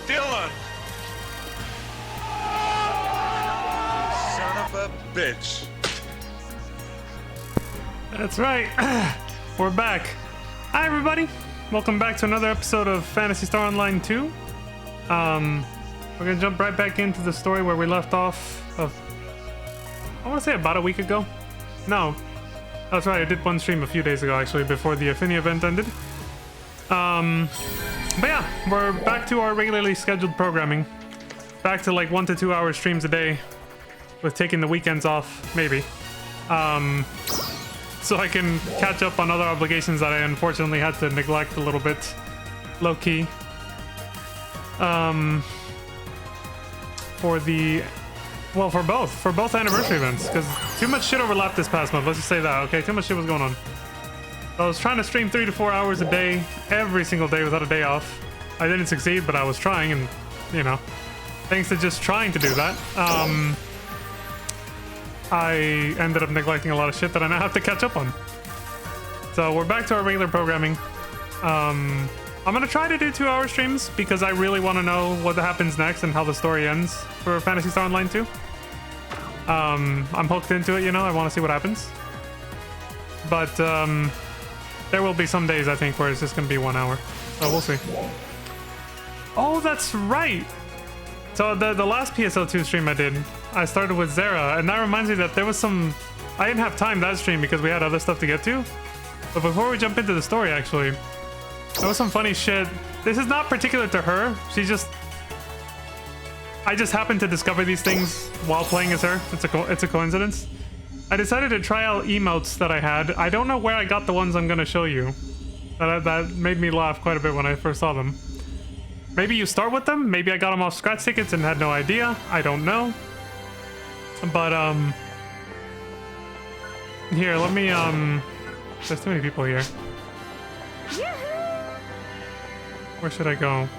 Dylan! Son of a bitch. That's right. We're back. Hi, everybody. Welcome back to another episode of Phantasy Star Online 2. We're gonna jump right back into the story where we left off of, I want to say about a week ago. No, that's right. I did one stream a few days ago, actually, before the Affinity event ended. But yeah, we're back to our regularly scheduled programming. Back to like 1 to 2 hour streams a day, with taking the weekends off, maybe. So I can catch up on other obligations that I unfortunately had to neglect a little bit, low key. For both anniversary events, because too much shit overlapped this past month. Let's just say that, okay? Too much shit was going on. I was trying to stream 3 to 4 hours a day, every single day without a day off. I didn't succeed, but I was trying, and you know, thanks to just trying to do that, I ended up neglecting a lot of shit that I now have to catch up on. So we're back to our regular programming. I'm gonna try to do 2 hour streams because I really want to know what happens next and how the story ends for Phantasy Star Online 2. I'm hooked into it, you know, I want to see what happens. But there will be some days, I think, where it's just gonna be 1 hour. So we'll see. Oh, that's right! So the last PSL2 stream I did, I started with Zara, and that reminds me that there was some... I didn't have time that stream because we had other stuff to get to. But before we jump into the story, actually, there was some funny shit. This is not particular to her. She just... I just happened to discover these things while playing as her. It's a coincidence. I decided to try out emotes that I had. I don't know where I got the ones I'm going to show you. That made me laugh quite a bit when I first saw them. Maybe you start with them. Maybe I got them off scratch tickets and had no idea. I don't know. But, here, let me, there's too many people here. Where should I go?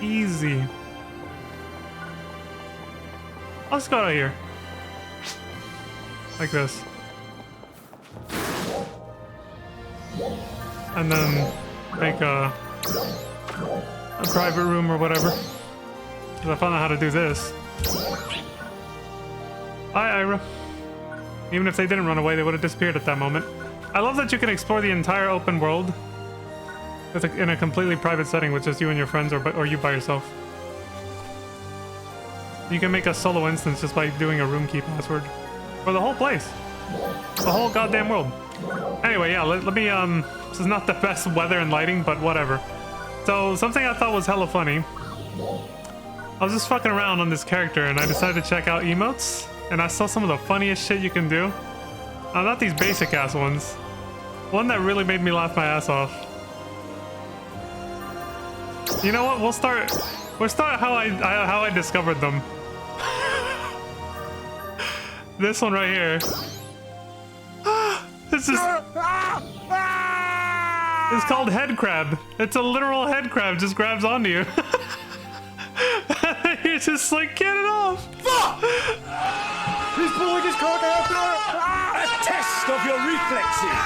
Easy. Let's go out here. Like this. And then make a private room or whatever. Because I found out how to do this. Hi, Ira. Even if they didn't run away, they would have disappeared at that moment. I love that you can explore the entire open world in a completely private setting with just you and your friends, or you by yourself. You can make a solo instance just by doing a room key password for the whole place. The whole goddamn world. Anyway, yeah, let me, this is not the best weather and lighting, but whatever. So, something I thought was hella funny. I was just fucking around on this character, and I decided to check out emotes, and I saw some of the funniest shit you can do. Not these basic-ass ones. One that really made me laugh my ass off. You know what? We'll start how I discovered them. This one right here. This is... It's called head crab. It's a literal head crab, just grabs onto you. You're just like, get it off! He's pulling his cock out there! A test of your reflexes!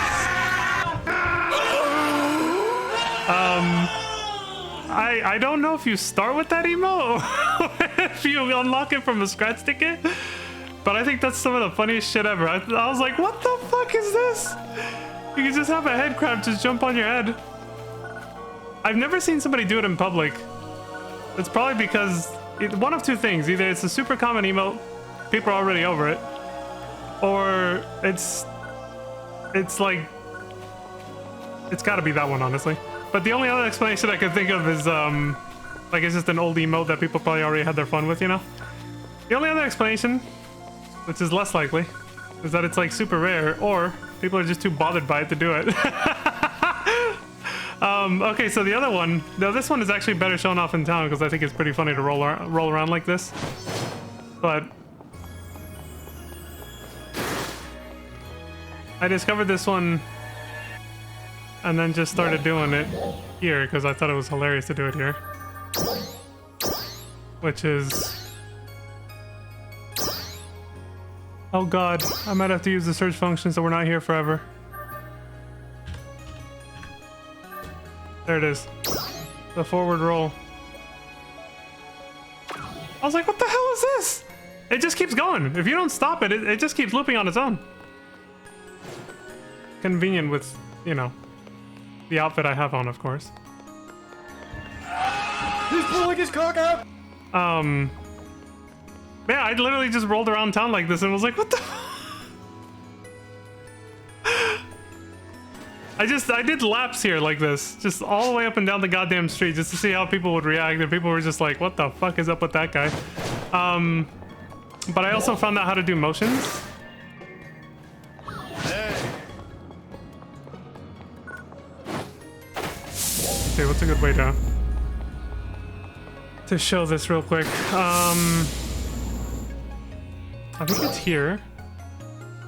I don't know if you start with that emo, or if you unlock it from a scratch ticket, but I think that's some of the funniest shit ever. I was like, what the fuck is this? You can just have a head crab just jump on your head. I've never seen somebody do it in public. It's probably because one of two things. Either it's a super common emote, people are already over it, or it's like, it's gotta be that one, honestly. But the only other explanation I can think of is, like, it's just an old emote that people probably already had their fun with, you know? The only other explanation, which is less likely, is that it's, like, super rare, or people are just too bothered by it to do it. Okay, so the other one, now this one is actually better shown off in town because I think it's pretty funny to roll around like this. But I discovered this one and then just started doing it here because I thought it was hilarious to do it here. Which is... Oh god, I might have to use the search function so we're not here forever. There it is. The forward roll. I was like, what the hell is this? It just keeps going. If you don't stop it, it just keeps looping on its own. Convenient with, you know, the outfit I have on, of course. He's pulling his cock out! Yeah, I literally just rolled around town like this and was like, what the? I did laps here like this, just all the way up and down the goddamn street just to see how people would react, and people were just like, what the fuck is up with that guy? But I also found out how to do motions. Okay, what's a good way to show this real quick? I think it's here.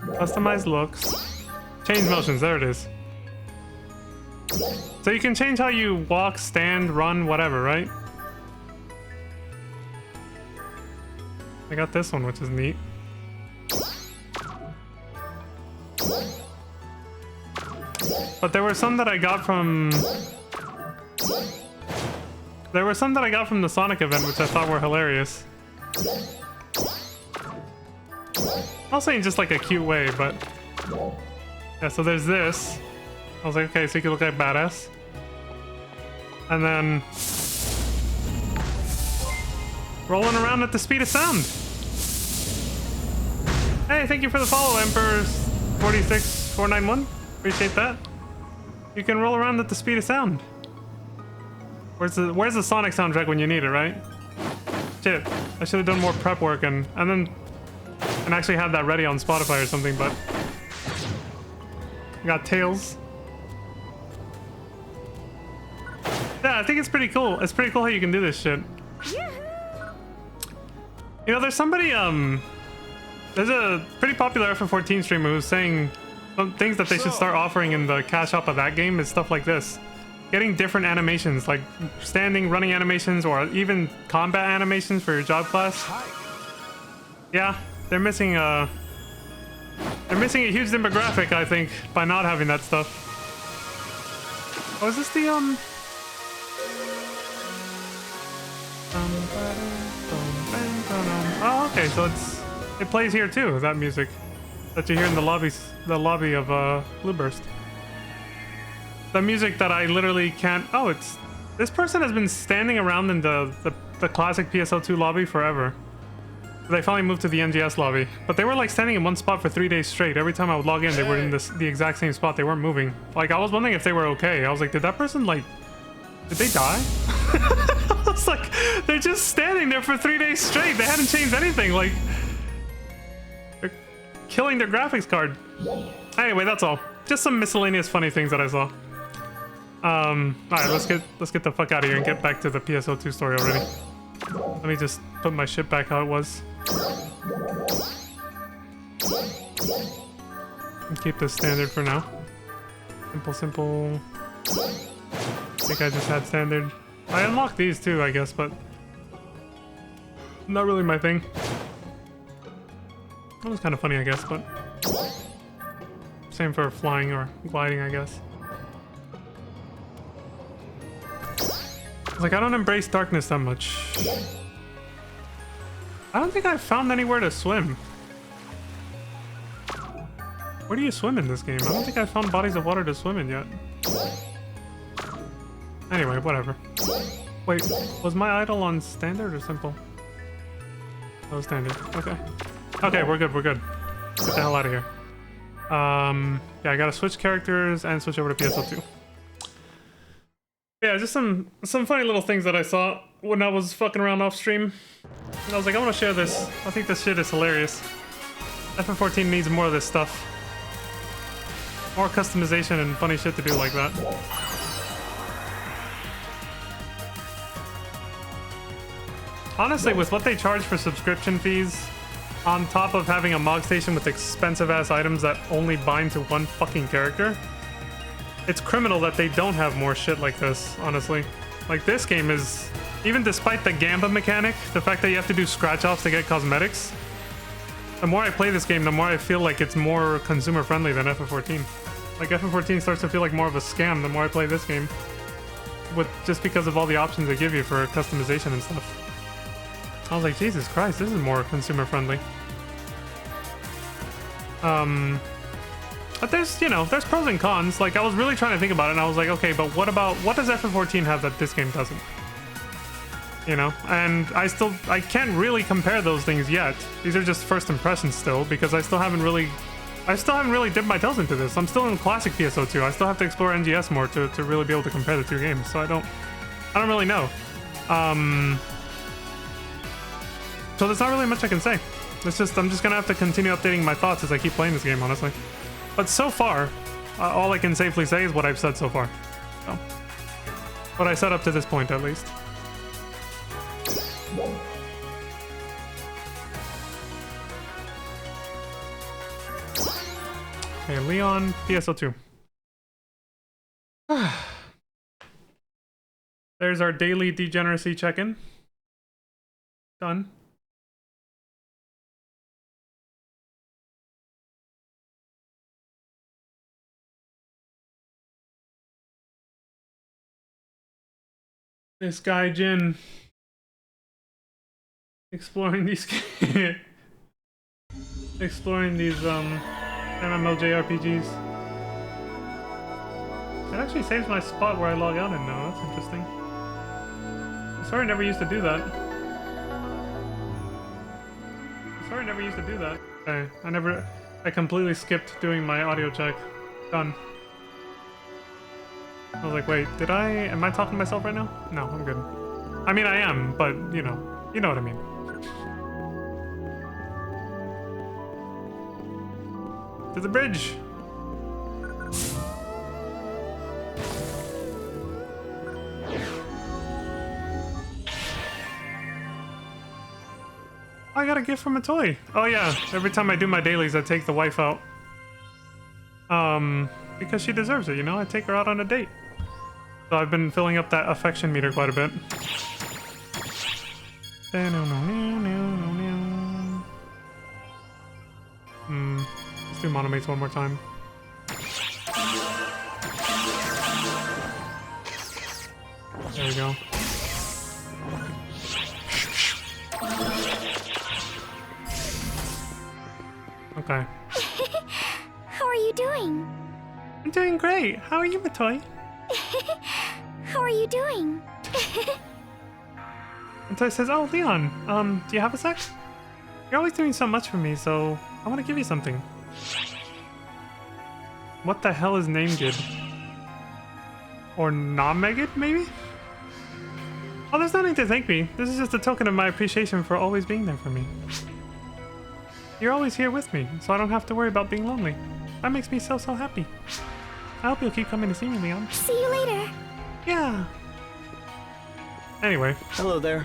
Customize looks. Change motions, there it is. So you can change how you walk, stand, run, whatever, right? I got this one, which is neat. But there were some that I got from... There were some that I got from the Sonic event, which I thought were hilarious. Not saying just like a cute way, but... Yeah, so there's this. I was like, okay, so you can look like badass. And then... rolling around at the speed of sound. Hey, thank you for the follow, Emperor46491. Appreciate that. You can roll around at the speed of sound. Where's the Sonic soundtrack when you need it, right? Shit, I should have done more prep work and actually have that ready on Spotify or something, but... I got Tails. Yeah, I think it's pretty cool. It's pretty cool how you can do this shit. You know, there's somebody, there's a pretty popular FF14 streamer who's saying some things that they should start offering in the cash shop of that game is stuff like this. Getting different animations, like standing, running animations, or even combat animations for your job class. Yeah, they're missing a huge demographic, I think, by not having that stuff. Oh, is this the, Oh, okay, so it plays here too, that music that you hear in the lobby of Blueburst. The music that I literally can't... Oh, this person has been standing around in the classic PSO2 lobby forever. They finally moved to the NGS lobby, but they were like standing in one spot for 3 days straight. Every time I would log in, they were in the exact same spot. They weren't moving. Like, I was wondering if they were okay. I was like, did that person, like... Did they die? I was like, they're just standing there for 3 days straight. They hadn't changed anything. Like, they're killing their graphics card. Anyway, that's all. Just some miscellaneous funny things that I saw. Alright, let's get the fuck out of here and get back to the PSO2 story already. Let me just put my shit back how it was. And keep this standard for now. Simple. I think I just had standard. I unlocked these too, I guess, but not really my thing. That was kind of funny, I guess, but same for flying or gliding, I guess. Like, I don't embrace darkness that much. I don't think I've found anywhere to swim. Where do you swim in this game? I don't think I've found bodies of water to swim in yet. Anyway, whatever. Wait, was my idol on standard or simple? That was standard. Okay. Okay, we're good. Get the hell out of here. Yeah, I gotta switch characters and switch over to PSO2. Yeah, just some funny little things that I saw when I was fucking around off stream. And I was like, I want to share this. I think this shit is hilarious. FF14 needs more of this stuff. More customization and funny shit to do like that. Honestly, with what they charge for subscription fees, on top of having a mog station with expensive ass items that only bind to one fucking character, it's criminal that they don't have more shit like this, honestly. Like, this game is, even despite the Gamba mechanic, the fact that you have to do scratch-offs to get cosmetics, the more I play this game, the more I feel like it's more consumer-friendly than FF14. Like, FF14 starts to feel like more of a scam the more I play this game. with just because of all the options they give you for customization and stuff. I was like, Jesus Christ, this is more consumer friendly. But there's, you know, there's pros and cons. Like, I was really trying to think about it, and I was like, okay, but what does FF14 have that this game doesn't? You know, and I can't really compare those things yet. These are just first impressions still, because I still haven't really dipped my toes into this. I'm still in classic PSO2. I still have to explore NGS more to really be able to compare the two games. So I don't really know. So there's not really much I can say. It's just, I'm just gonna have to continue updating my thoughts as I keep playing this game, honestly. But so far, all I can safely say is what I've said so far. So, what I said up to this point, at least. Okay, Leon, PSO2. There's our daily degeneracy check-in. Done. This guy, Jin, exploring these MMOJRPGs. It actually saves my spot where I log out in now. That's interesting. Sorry, I never used to do that. Okay, I completely skipped doing my audio check. Done. I was like, wait, am I talking to myself right now? No, I'm good. I mean, I am, but, you know what I mean. To the bridge! I got a gift from a toy. Oh yeah, every time I do my dailies, I take the wife out. Because she deserves it, you know? I take her out on a date. So I've been filling up that affection meter quite a bit. Let's do Monomates one more time. There we go. Okay. How are you doing? I'm doing great. How are you, Matoy? How are you doing? Matoy says, oh, Leon, do you have a sec? You're always doing so much for me, so I want to give you something. What the hell is Namegid? Or Namegid, maybe? Oh, there's no need to thank me. This is just a token of my appreciation for always being there for me. You're always here with me, so I don't have to worry about being lonely. That makes me so happy. I hope you'll keep coming to see me, Leon. See you later. Yeah. Anyway. Hello there.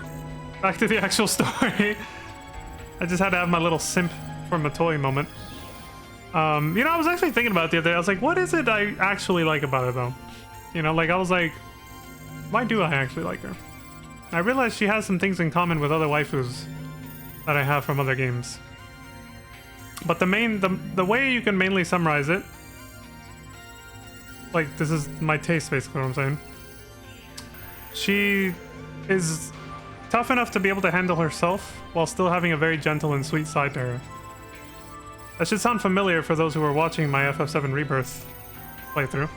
Back to the actual story. I just had to have my little simp for Matoy moment. You know, I was actually thinking about it the other day. I was like, what is it I actually like about it, though? You know, like, I was like, why do I actually like her? I realized she has some things in common with other waifus that I have from other games. But the way you can mainly summarize it, like, this is my taste, basically, what I'm saying. She is tough enough to be able to handle herself while still having a very gentle and sweet side to her. That should sound familiar for those who are watching my FF7 Rebirth playthrough.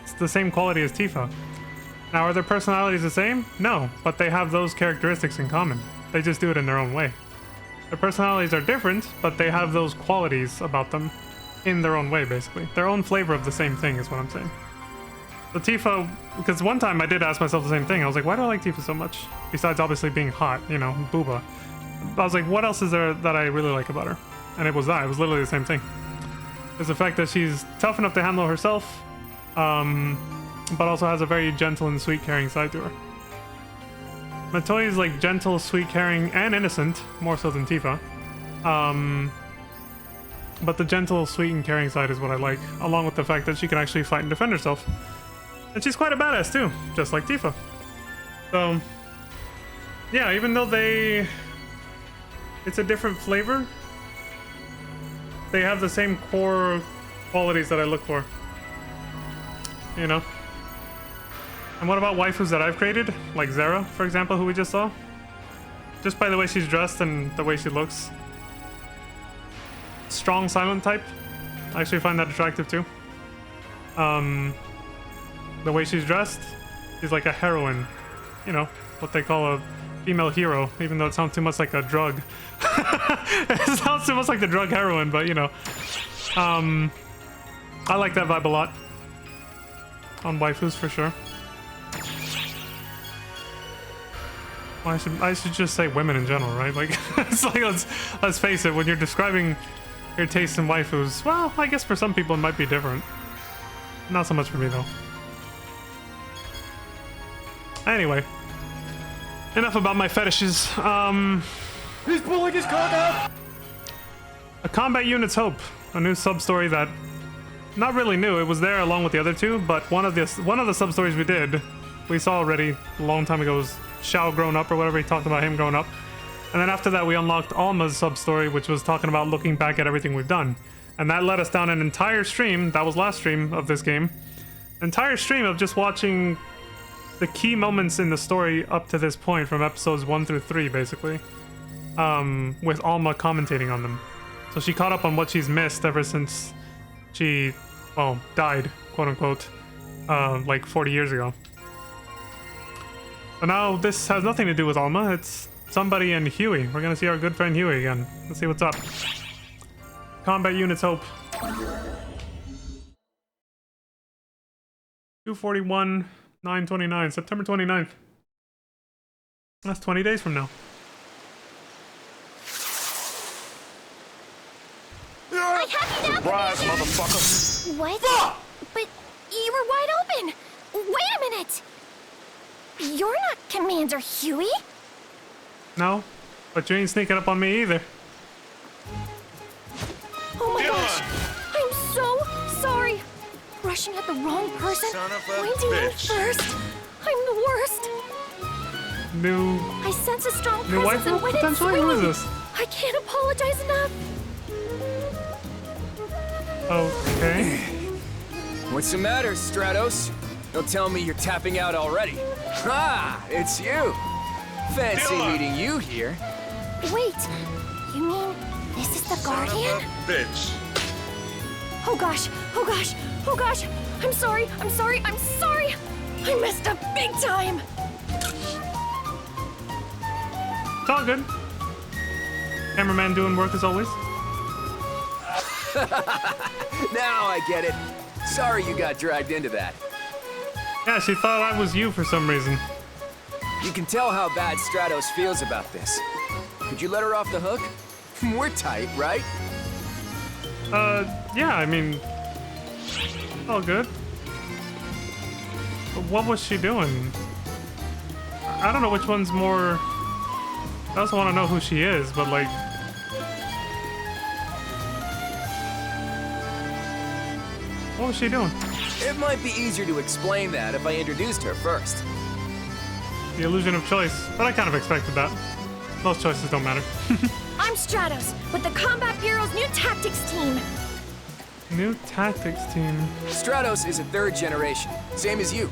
It's the same quality as Tifa. Now, are their personalities the same? No, but they have those characteristics in common. They just do it in their own way. Their personalities are different, but they have those qualities about them in their own way, basically. Their own flavor of the same thing is what I'm saying. So Tifa, because one time I did ask myself the same thing. I was like, why do I like Tifa so much? Besides obviously being hot, you know, booba. I was like, what else is there that I really like about her? And it was that. It was literally the same thing. It's the fact that she's tough enough to handle herself, but also has a very gentle and sweet, caring side to her. Matoy is like gentle, sweet, caring, and innocent, more so than Tifa. But the gentle, sweet, and caring side is what I like, along with the fact that she can actually fight and defend herself. And she's quite a badass too, just like Tifa. So, yeah, even though it's a different flavor, they have the same core qualities that I look for. You know? And what about waifus that I've created? Like Zera, for example, who we just saw? Just by the way she's dressed and the way she looks. Strong silent type. I actually find that attractive too. The way she's dressed, she's like a heroine. You know, what they call a female hero, even though it sounds too much like a drug. It sounds too much like the drug heroin, but you know. I like that vibe a lot. On waifus for sure. Well, I should just say women in general, right? Like, it's like let's face it, when you're describing your taste in waifus, well, I guess for some people it might be different. Not so much for me though. Anyway, enough about my fetishes. He's pulling his cock out! A combat unit's hope, a new sub-story that not really new. It was there along with the other two, but one of the sub-stories we saw already a long time ago was Shao grown up or whatever. He talked about him growing up. And then after that, we unlocked Alma's sub-story, which was talking about looking back at everything we've done. And that led us down an entire stream, that was last stream of this game, entire stream of just watching the key moments in the story up to this point from episodes 1 through 3, basically. With Alma commentating on them. So she caught up on what she's missed ever since she, well, died, quote unquote, like 40 years ago. But now this has nothing to do with Alma, it's somebody and Huey. We're gonna see our good friend Huey again. Let's see what's up. Combat units hope. 241, 929, September 29th. That's 20 days from now. I have you now, Surprise, Commander! motherfucker! What? But you were wide open! Wait a minute! You're not Commander Huey? No, but you ain't sneaking up on me either. Oh my gosh! I'm so sorry! Rushing at the wrong person, Son of a pointing in bitch. first. I'm the worst. New I sense a strong New presence waifu and went in potentially? Who is swinging. this? I can't apologize enough. Okay. What's the matter, Stratos? Don't tell me you're tapping out already. Ah, it's you. Fancy Dylan. meeting you here. Wait, you mean this is the Guardian? Bitch. Oh gosh, oh gosh, oh gosh. I'm sorry, I'm sorry, I'm sorry. I messed up big time. It's all good. Cameraman doing work as always. Now I get it. Sorry you got dragged into that. Yeah, she thought I was you for some reason. You can tell how bad Stratos feels about this. Could you let her off the hook? We're tight, right? Yeah, I mean, all good. But what was she doing? I don't know which one's more... I also want to know who she is, but like... What was she doing? It might be easier to explain that if I introduced her first. The illusion of choice. But I kind of expected that. Most choices don't matter. I'm Stratos with the Combat Bureau's new tactics team. New tactics team. Stratos is a third generation, same as you.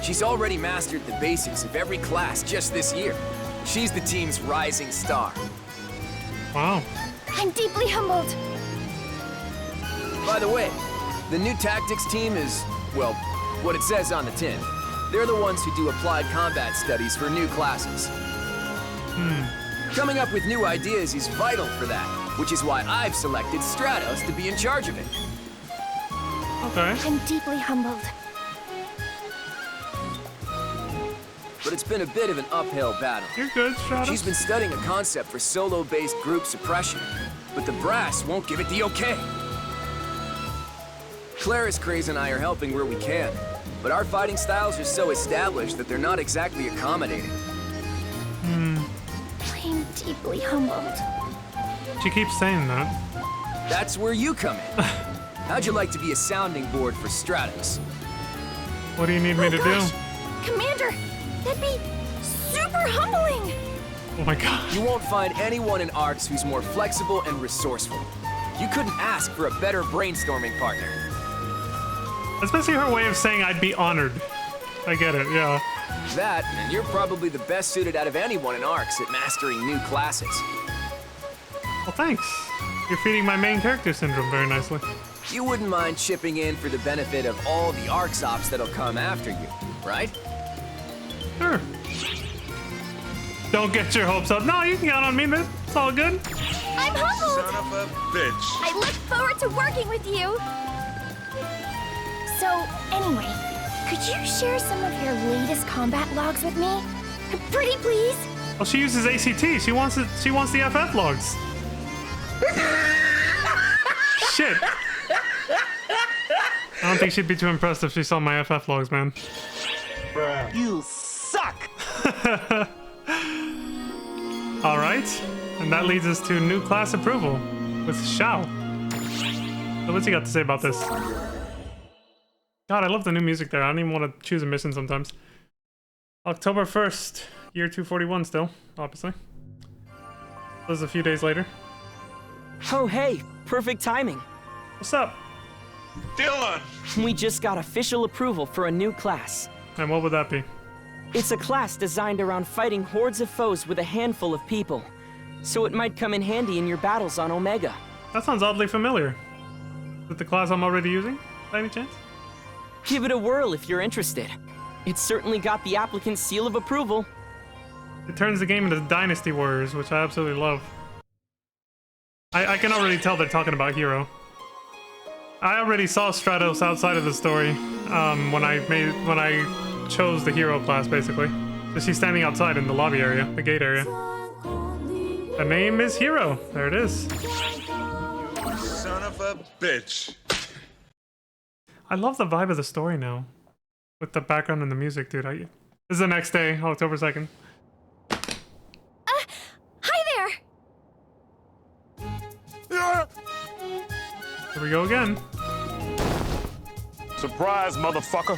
She's already mastered the basics of every class just this year. She's the team's rising star. Wow. I'm deeply humbled. By the way, the new tactics team is, well, what it says on the tin. They're the ones who do applied combat studies for new classes. Coming up with new ideas is vital for that, which is why I've selected Stratos to be in charge of it. Okay. I'm deeply humbled. But it's been a bit of an uphill battle. You're good, Stratos. She's been studying a concept for solo-based group suppression, but the brass won't give it the okay. Claris, Craze, and I are helping where we can, but our fighting styles are so established that they're not exactly accommodating. I'm deeply humbled. She keeps saying that. That's where you come in. How'd you like to be a sounding board for Stratos? What do you need me to Gosh, do? Commander, that'd be super humbling. Oh my god. You won't find anyone in Arcs who's more flexible and resourceful. You couldn't ask for a better brainstorming partner. That's basically her way of saying I'd be honored. I get it, yeah. That, and you're probably the best suited out of anyone in ARCS at mastering new classes. Well, thanks. You're feeding my main character syndrome very nicely. You wouldn't mind chipping in for the benefit of all the ARCS ops that'll come after you, right? Sure. Don't get your hopes up. No, you can count on me, man. It's all good. I'm humbled. Son of a bitch. I look forward to working with you. So, anyway, could you share some of your latest combat logs with me? Pretty please? Well, she uses ACT. She wants it. She wants the FF logs. Shit. I don't think she'd be too impressed if she saw my FF logs, man. Bruh. You suck! All right, and that leads us to new class approval with Xiao. So what's he got to say about this? God, I love the new music there. I don't even want to choose a mission sometimes. October 1st, year 241 still, obviously. This is a few days later. Oh, hey, perfect timing. What's up? Dylan! We just got official approval for a new class. And what would that be? It's a class designed around fighting hordes of foes with a handful of people, so it might come in handy in your battles on Omega. That sounds oddly familiar. Is it the class I'm already using, by any chance? Give it a whirl if you're interested. It's certainly got the applicant's seal of approval. It turns the game into Dynasty Warriors, which I absolutely love. I can already tell they're talking about Hero. I already saw Stratos outside of the story when I chose the Hero class, basically. So she's standing outside in the lobby area, the gate area. The name is Hero. There it is. Son of a bitch. I love the vibe of the story now. With the background and the music, dude. This is the next day, October 2nd. Hi there. Here we go again. Surprise, motherfucker.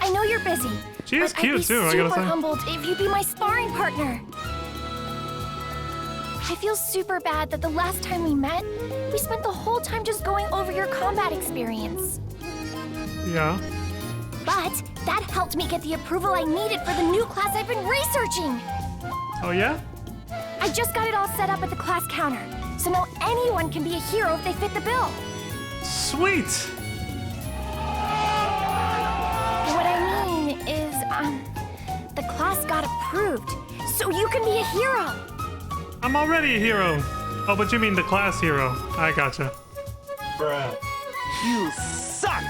I know you're busy. She is but cute, I'd be too, I gotta super say. humbled if you'd be my sparring partner. I feel super bad that the last time we met, we spent the whole time just going over your combat experience. Yeah. But that helped me get the approval I needed for the new class I've been researching. Oh, yeah? I just got it all set up at the class counter, so now anyone can be a hero if they fit the bill. Sweet! What I mean is, the class got approved, so you can be a hero. I'm already a hero. Oh, but you mean the class hero. I gotcha. Bruh. You suck!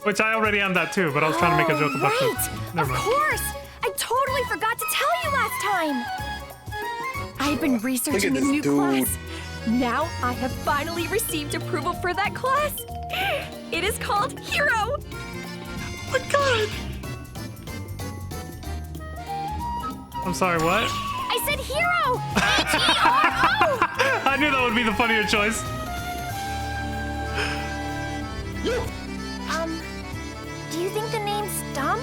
Which I already am that too, but I was trying to make a joke about right. this. Never Of mind. course! I totally forgot to tell you last time! I've been researching a this new dude. class. Now I have finally received approval for that class. It is called Hero. Oh my god! I'm sorry, what? I said Hero! H-E-R-O! I knew that would be the funnier choice. Do you think the name's dumb?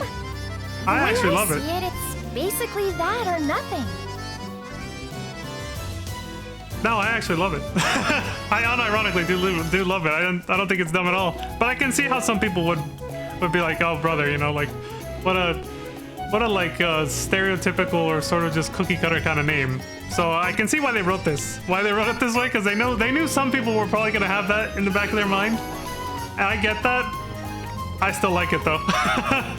I actually love When it. I see it, it's basically that or nothing. No, I actually love it. I unironically do love it. I don't think it's dumb at all. But I can see how some people would be like, oh brother, you know, like what a like stereotypical or sort of just cookie cutter kind of name. So I can see why they wrote this. Why they wrote it this way, because they knew some people were probably gonna have that in the back of their mind. And I get that. I still like it though. I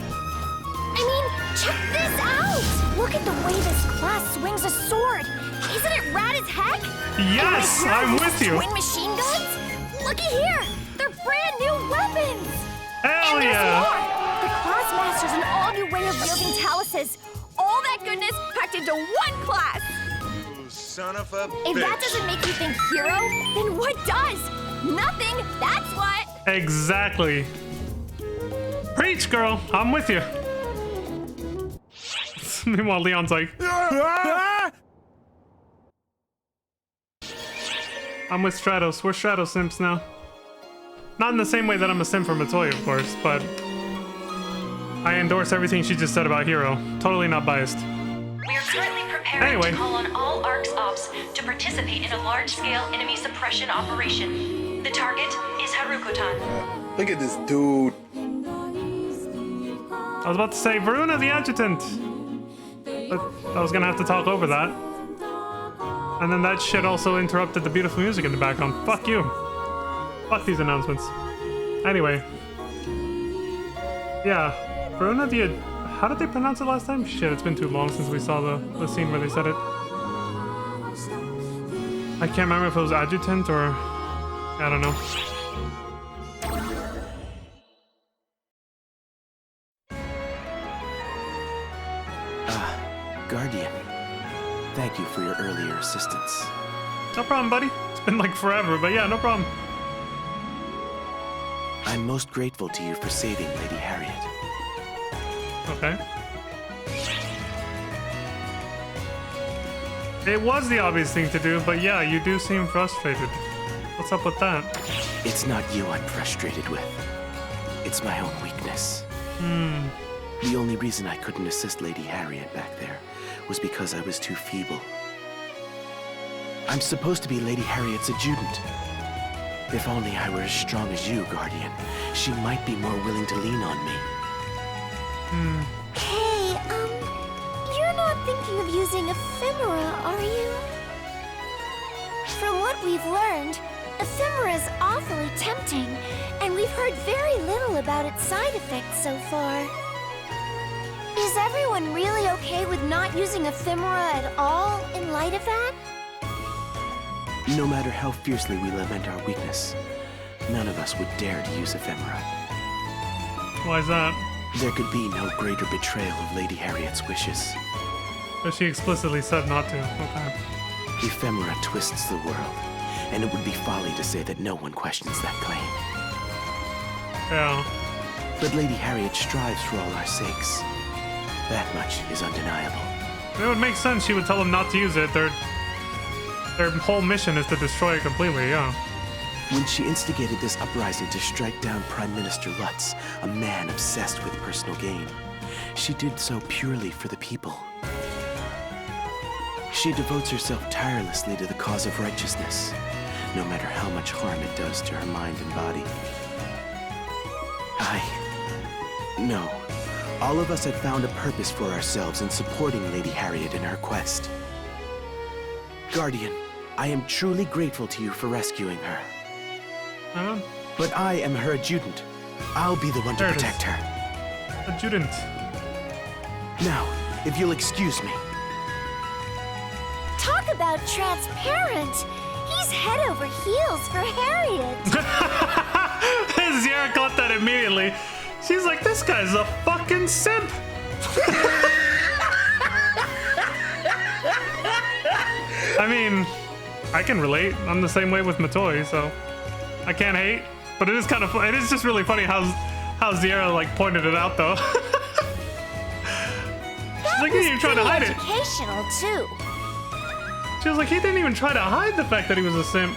mean, check this out! Look at the way this class swings a sword. Isn't it rad as heck? Yes, And my hero I'm uses with you. Twin machine guns? Looky here! They're brand new weapons! Hell And there's yeah! more! The class masters an all-new way of wielding taluses. All that goodness packed into one class! You son of a If bitch. that doesn't make you think hero, then what does? Nothing, that's what! Exactly. Preach, girl. I'm with you. Meanwhile, Leon's like, I'm with Stratos. We're Stratos simps now. Not in the same way that I'm a simp for Matoya, of course, but I endorse everything she just said about Hero. Totally not biased. We are currently preparing Anyway. to call on all ARCS ops to participate in a large-scale enemy suppression operation. The target is Haruko-tan. Look at this dude. I was about to say Varuna the adjutant. But I was gonna have to talk over that. And then that shit also interrupted the beautiful music in the background. Fuck you. Fuck these announcements. Anyway. Yeah. Varuna the... How did they pronounce it last time? Shit, it's been too long since we saw the scene where they said it. I can't remember if it was adjutant or... I don't know. Guardian, thank you for your earlier assistance. No problem, buddy. It's been like forever, but yeah, no problem. I'm most grateful to you for saving Lady Harriet. Okay. It was the obvious thing to do, but yeah, you do seem frustrated. What's up with that? It's not you I'm frustrated with. It's my own weakness. The only reason I couldn't assist Lady Harriet back there was because I was too feeble. I'm supposed to be Lady Harriet's adjutant. If only I were as strong as you, Guardian, she might be more willing to lean on me. Hey, you're not thinking of using ephemera, are you? From what we've learned, ephemera's awfully tempting, and we've heard very little about its side effects so far. Is everyone really okay with not using ephemera at all in light of that? No matter how fiercely we lament our weakness, none of us would dare to use ephemera. Why is that? There could be no greater betrayal of Lady Harriet's wishes. But she explicitly said not to. Okay. Ephemera twists the world, and it would be folly to say that no one questions that claim. Yeah. But Lady Harriet strives for all our sakes. That much is undeniable. It would make sense she would tell them not to use it. Their whole mission is to destroy it completely, yeah. When she instigated this uprising to strike down Prime Minister Lutz, a man obsessed with personal gain, she did so purely for the people. She devotes herself tirelessly to the cause of righteousness, no matter how much harm it does to her mind and body. No. All of us had found a purpose for ourselves in supporting Lady Harriet in her quest. Guardian, I am truly grateful to you for rescuing her. But I am her adjutant. I'll be the one to protect her. Adjutant. Now, if you'll excuse me. Talk about transparent! He's head over heels for Harriet! Zara caught that immediately. She's like, this guy's a fucking simp. I mean, I can relate. I'm the same way with Matoi, so I can't hate. But it is kind of fun. It is just really funny how Zara like pointed it out though. She's like, he didn't even try to hide it. Educational too. She was like, he didn't even try to hide the fact that he was a simp.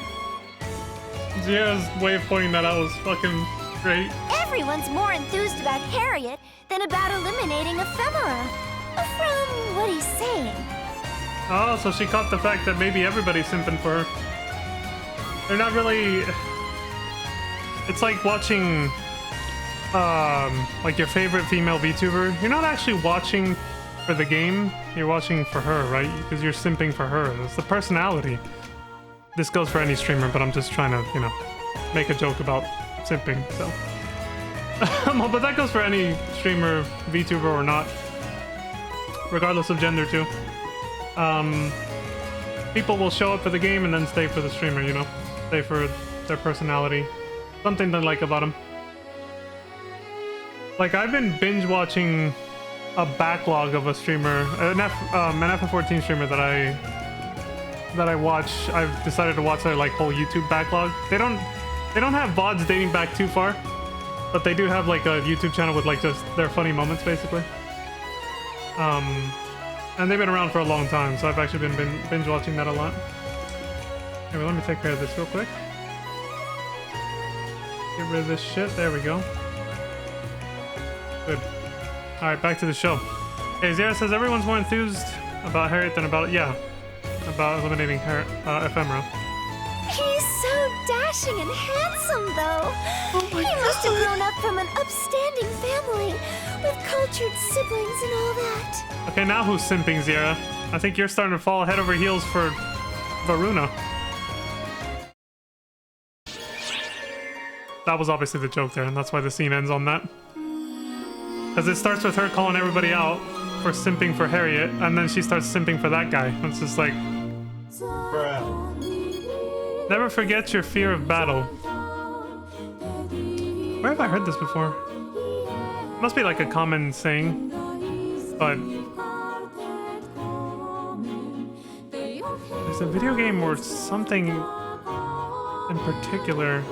Zara's way of pointing that out was fucking great. Everyone's more enthused about Harriet than about eliminating ephemera. From what he's saying. Oh, so she caught the fact that maybe everybody's simping for her. They're not really... It's like watching, like your favorite female VTuber. You're not actually watching for the game. You're watching for her, right? Because you're simping for her. It's the personality. This goes for any streamer, but I'm just trying to, you know, make a joke about simping, so. But that goes for any streamer, VTuber or not. Regardless of gender, too. People will show up for the game and then stay for the streamer, you know? Stay for their personality. Something they like about them. Like, I've been binge watching a backlog of a streamer, an FF14 streamer that I watch. I've decided to watch their like whole YouTube backlog. They don't have VODs dating back too far, but they do have like a YouTube channel with like just their funny moments basically. And they've been around for a long time, so I've actually been binge watching that a lot. Anyway, let me take care of this real quick. Get rid of this shit. There we go. Good. Alright, back to the show. Hey, Zara says everyone's more enthused about Harriet than about eliminating her, ephemera. He's so dashing and handsome, though. He must have grown up from an upstanding family with cultured siblings and all that. Okay, now who's simping, Zira? I think you're starting to fall head over heels for Varuna. That was obviously the joke there, and that's why the scene ends on that. Because it starts with her calling everybody out for simping for Harriet, and then she starts simping for that guy. It's just like... Never forget your fear of battle. Where have I heard this before? It must be like a common saying, but... There's a video game or something in particular...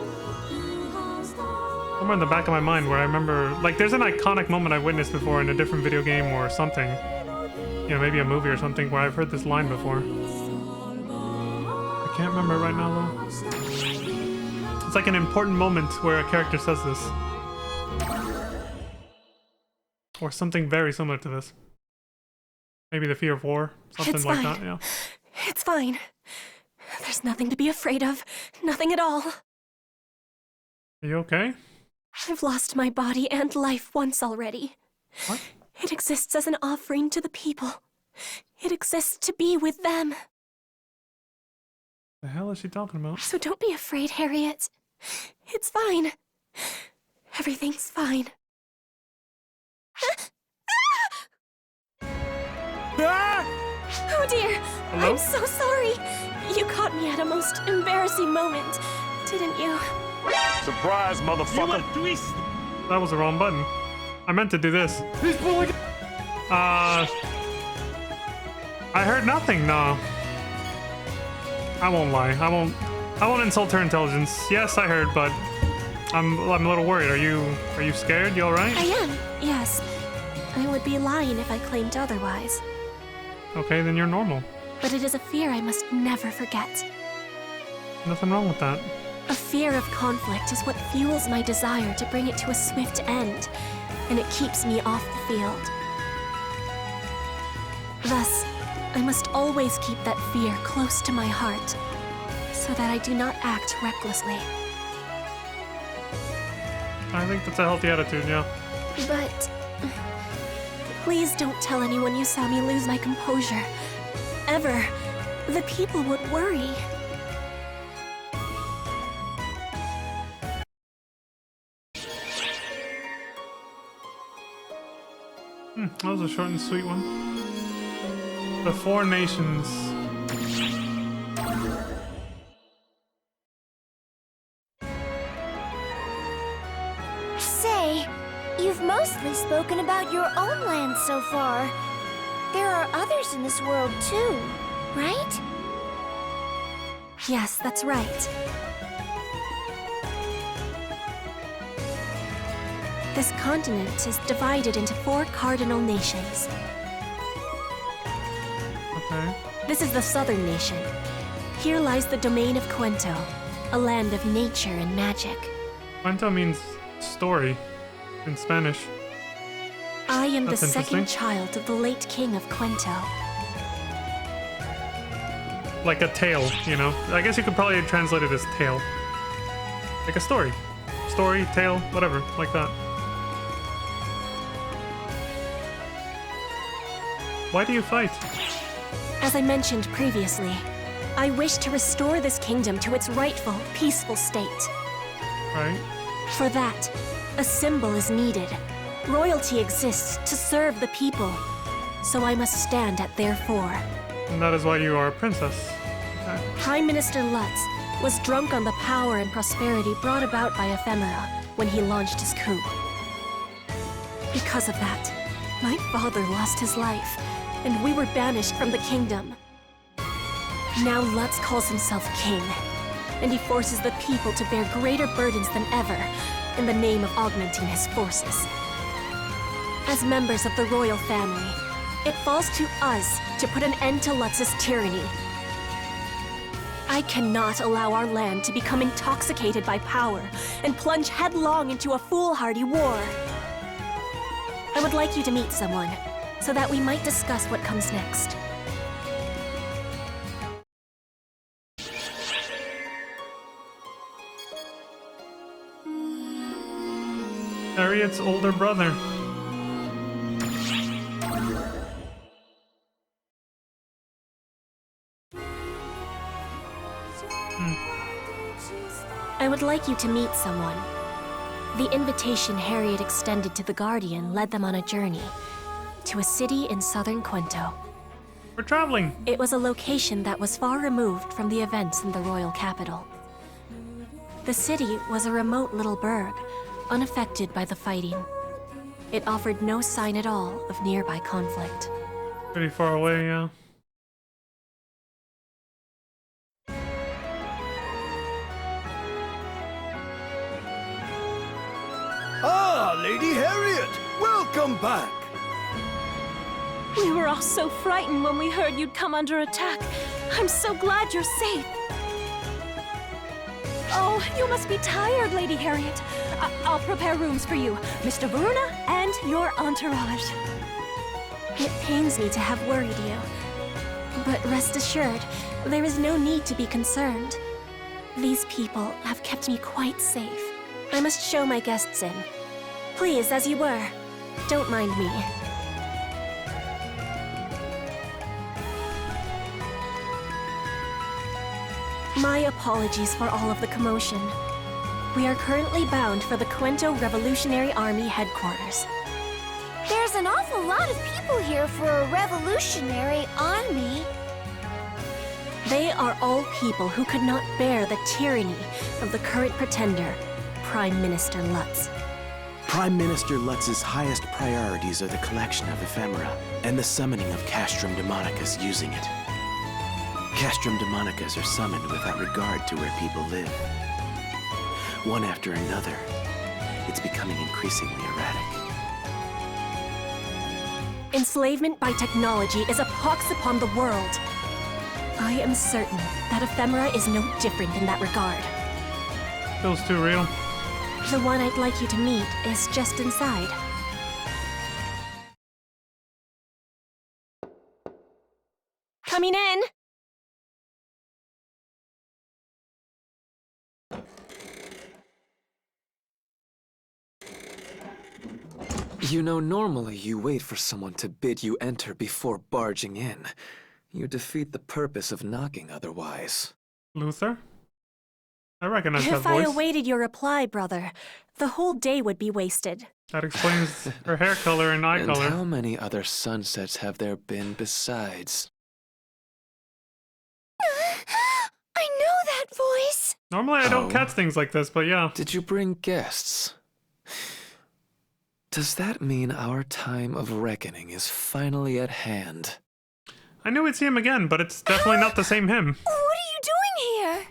somewhere in the back of my mind where I remember, like, there's an iconic moment I've witnessed before in a different video game or something. You know, maybe a movie or something where I've heard this line before. I can't remember it right now, though. It's like an important moment where a character says this. Or something very similar to this. Maybe the fear of war, something It's like fine. that, yeah. It's fine. There's nothing to be afraid of. Nothing at all. Are you okay? I've lost my body and life once already. What? It exists as an offering to the people. It exists to be with them. The hell is she talking about? So don't be afraid, Harriet. It's fine. Everything's fine. Oh dear! Hello? I'm so sorry! You caught me at a most embarrassing moment, didn't you? Surprise, motherfucker! That was the wrong button. I meant to do this. He's pulling. I heard nothing, no. I won't lie. I won't insult her intelligence. Yes, I heard, but I'm a little worried. Are you scared? You alright? I am, yes. I would be lying if I claimed otherwise. Okay, then you're normal. But it is a fear I must never forget. Nothing wrong with that. A fear of conflict is what fuels my desire to bring it to a swift end, and it keeps me off the field. Thus, I must always keep that fear close to my heart, so that I do not act recklessly. I think that's a healthy attitude, yeah. But... please don't tell anyone you saw me lose my composure. Ever. The people would worry. That was a short and sweet one. The Four Nations. Say, you've mostly spoken about your own land so far. There are others in this world too, right? Yes, that's right. This continent is divided into 4 cardinal nations. Okay. This is the southern nation. Here lies the domain of Cuento, a land of nature and magic. Cuento means story in Spanish. I am That's the second interesting. child of the late king of Cuento. Like a tale, you know? I guess you could probably translate it as tale. Like a story. Story, tale, whatever, like that. Why do you fight? As I mentioned previously, I wish to restore this kingdom to its rightful, peaceful state. Right? For that, a symbol is needed. Royalty exists to serve the people, so I must stand at their fore. And that is why you are a princess. Okay. Prime Minister Lutz was drunk on the power and prosperity brought about by Ephemera when he launched his coup. Because of that, my father lost his life, and we were banished from the kingdom. Now Lutz calls himself king, and he forces the people to bear greater burdens than ever in the name of augmenting his forces. As members of the royal family, it falls to us to put an end to Lutz's tyranny. I cannot allow our land to become intoxicated by power and plunge headlong into a foolhardy war. I would like you to meet someone, so that we might discuss what comes next. Harriet's older brother. I would like you to meet someone. The invitation Harriet extended to the Guardian led them on a journey to a city in southern Quento. We're traveling. It was a location that was far removed from the events in the royal capital. The city was a remote little burg, unaffected by the fighting. It offered no sign at all of nearby conflict. Pretty far away, yeah. Ah, Lady Harriet! Welcome back! We were all so frightened when we heard you'd come under attack. I'm so glad you're safe. Oh, you must be tired, Lady Harriet. I'll prepare rooms for you, Mr. Varuna, and your entourage. It pains me to have worried you. But rest assured, there is no need to be concerned. These people have kept me quite safe. I must show my guests in. Please, as you were. Don't mind me. My apologies for all of the commotion. We are currently bound for the Quento Revolutionary Army headquarters. There's an awful lot of people here for a revolutionary army. They are all people who could not bear the tyranny of the current pretender, Prime Minister Lutz. Prime Minister Lutz's highest priorities are the collection of ephemera and the summoning of Castrum Demonicus using it. Castrum Demonicus are summoned without regard to where people live. One after another, it's becoming increasingly erratic. Enslavement by technology is a pox upon the world. I am certain that ephemera is no different in that regard. Feels too real. The one I'd like you to meet is just inside. Coming in! You know, normally you wait for someone to bid you enter before barging in. You defeat the purpose of knocking otherwise. Luther? I recognize that If I voice. awaited your reply, brother, the whole day would be wasted. That explains her hair color and eye And color. how many other sunsets have there been besides? I know that voice. Normally I don't Oh. catch things like this, but yeah. Did you bring guests? Does that mean our time of reckoning is finally at hand? I knew we'd see him again, but it's definitely not the same him. What are you doing here?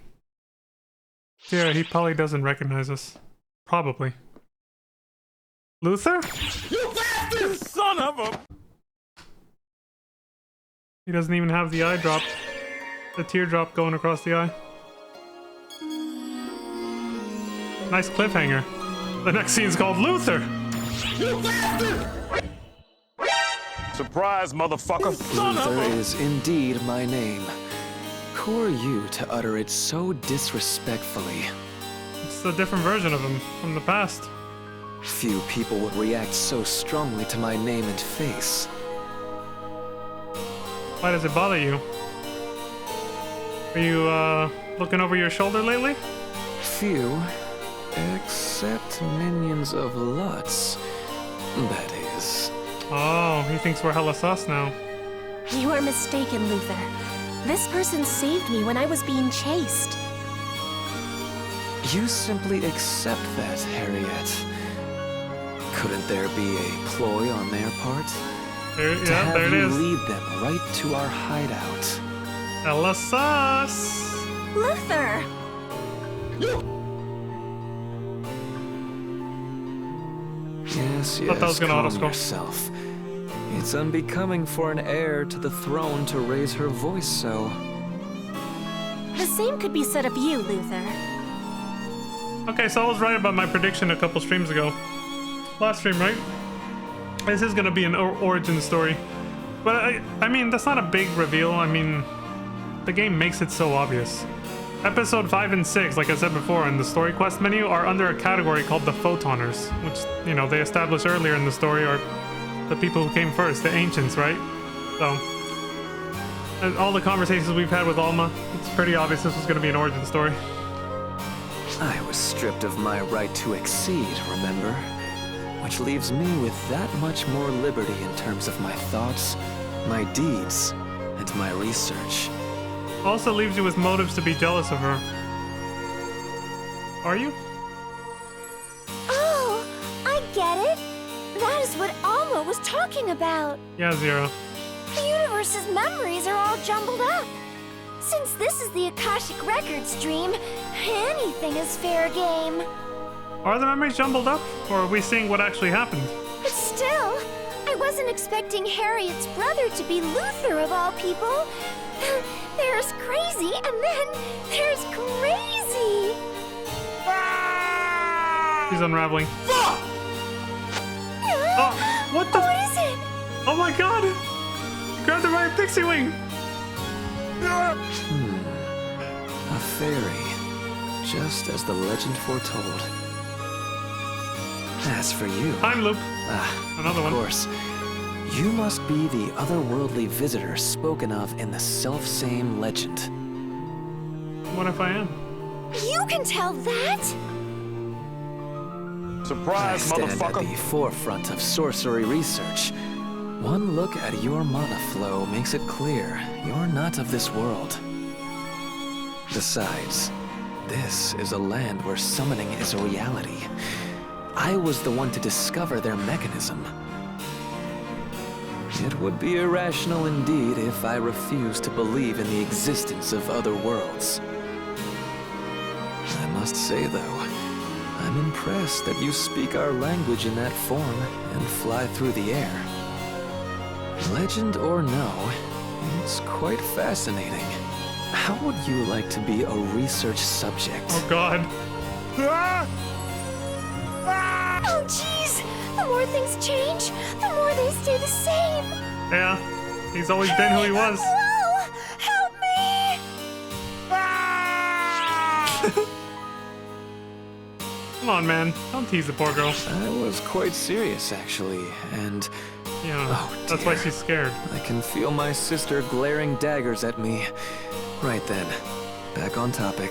Yeah, he probably doesn't recognize us. Probably. Luther? You bastard! Son of a... He doesn't even have the eye drop. The teardrop going across the eye. Nice cliffhanger. The next scene's called Luther! You bastard! Surprise, motherfucker! Son of Luther a... is indeed my name. Who are you to utter it so disrespectfully? It's a different version of him from the past. Few people would react so strongly to my name and face. Why does it bother you? Are you, looking over your shoulder lately? Few, except minions of Lutz. That is. Oh, he thinks we're hella sus now. You are mistaken, Luther. This person saved me when I was being chased. You simply accept that, Harriet. Couldn't there be a ploy on their part? There, To yeah, have there it you is. lead them right to our hideout. Hella sus! Luther! Yes, Thought that was gonna calm auto-scroll. yourself. It's unbecoming for an heir to the throne to raise her voice so. The same could be said of you, Luther. Okay, so I was right about my prediction a couple streams ago. Last stream, right? This is gonna be an origin story. But I mean, that's not a big reveal. I mean, the game makes it so obvious. Episode 5 and 6, like I said before, in the story quest menu are under a category called the Photoners, which, you know, they established earlier in the story are the people who came first, the ancients, right? So, and all the conversations we've had with Alma, it's pretty obvious this was going to be an origin story. I was stripped of my right to exceed, remember? Which leaves me with that much more liberty in terms of my thoughts, my deeds, and my research. Also leaves you with motives to be jealous of her. Are you? Oh, I get it. That is what Alma was talking about. Yeah, Zero. The universe's memories are all jumbled up. Since this is the Akashic Records stream, anything is fair game. Are the memories jumbled up, or are we seeing what actually happened? But still, I wasn't expecting Harriet's brother to be Luther of all people. There's crazy, and then there's crazy. He's unraveling. Oh, what the? What is it? Oh my god! Grab the right pixie wing! A fairy, just as the legend foretold. As for you... Time loop. Another one. Of course. You must be the otherworldly visitor spoken of in the self-same legend. What if I am? You can tell that? Surprise, I stand motherfucker. at the forefront of sorcery research. One look at your mana flow makes it clear you're not of this world. Besides, this is a land where summoning is a reality. I was the one to discover their mechanism. It would be irrational indeed if I refused to believe in the existence of other worlds. I must say, though, I'm impressed that you speak our language in that form and fly through the air. Legend or no, it's quite fascinating. How would you like to be a research subject? Oh god. Oh, jeez! The more things change, the more they stay the same. Yeah, he's always been who he was. Whoa! Help me! Come on, man. Don't tease the poor girl. I was quite serious, actually, and... Yeah, Oh, that's why dear. she's scared. I can feel my sister glaring daggers at me. Right then, back on topic.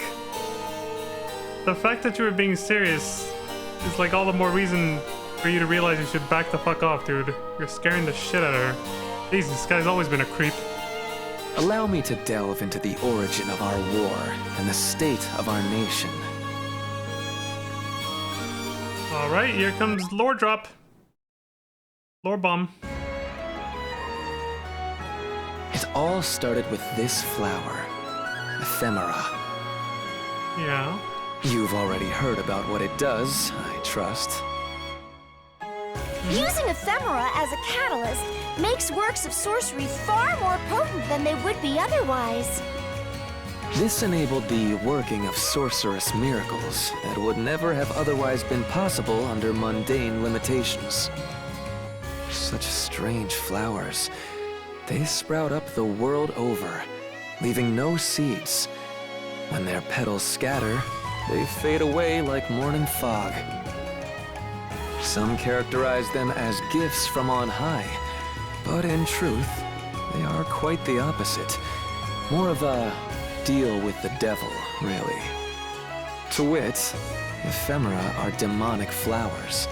The fact that you were being serious is like all the more reason for you to realize you should back the fuck off, dude. You're scaring the shit out of her. Jesus, this guy's always been a creep. Allow me to delve into the origin of our war and the state of our nation. Alright, here comes lore drop. Lore bomb. It all started with this flower, ephemera. Yeah. You've already heard about what it does, I trust. Using ephemera as a catalyst makes works of sorcery far more potent than they would be otherwise. This enabled the working of sorcerous miracles that would never have otherwise been possible under mundane limitations. Such strange flowers. They sprout up the world over, leaving no seeds. When their petals scatter, they fade away like morning fog. Some characterize them as gifts from on high, but in truth, they are quite the opposite. More of a deal with the devil, really. To wit, ephemera are demonic flowers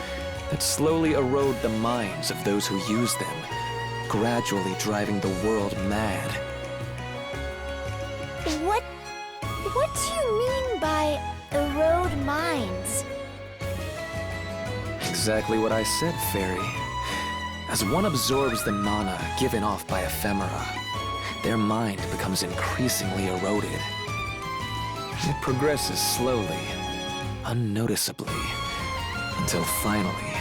that slowly erode the minds of those who use them, gradually driving the world mad. What do you mean by erode minds? Exactly what I said, Fairy. As one absorbs the mana given off by ephemera, their mind becomes increasingly eroded. It progresses slowly, unnoticeably, until finally,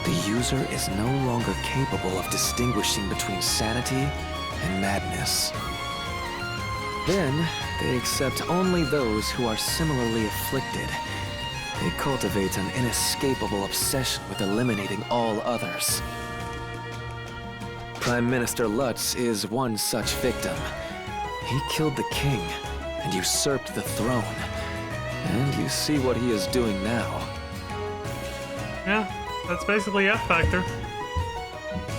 the user is no longer capable of distinguishing between sanity and madness. Then, they accept only those who are similarly afflicted. They cultivate an inescapable obsession with eliminating all others. Prime Minister Lutz is one such victim. He killed the king, and usurped the throne. And you see what he is doing now. Yeah, that's basically F Factor.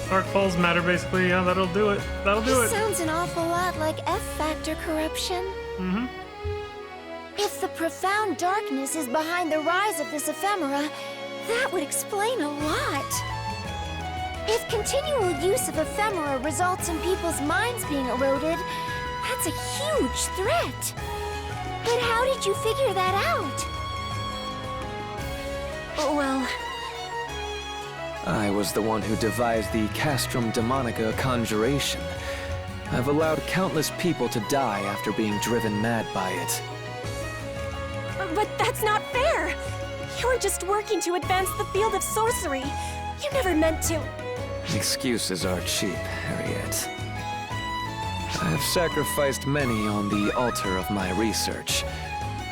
Dark Falls matter, basically. Yeah, that'll do it. That'll do it. Sounds an awful lot like F-Factor corruption. Mm-hmm. If the profound darkness is behind the rise of this ephemera, that would explain a lot. If continual use of ephemera results in people's minds being eroded, that's a huge threat. But how did you figure that out? Well, I was the one who devised the Castrum Demonica conjuration. I've allowed countless people to die after being driven mad by it. but that's not fair! You were just working to advance the field of sorcery. You never meant to. Excuses are cheap, Harriet. I have sacrificed many on the altar of my research.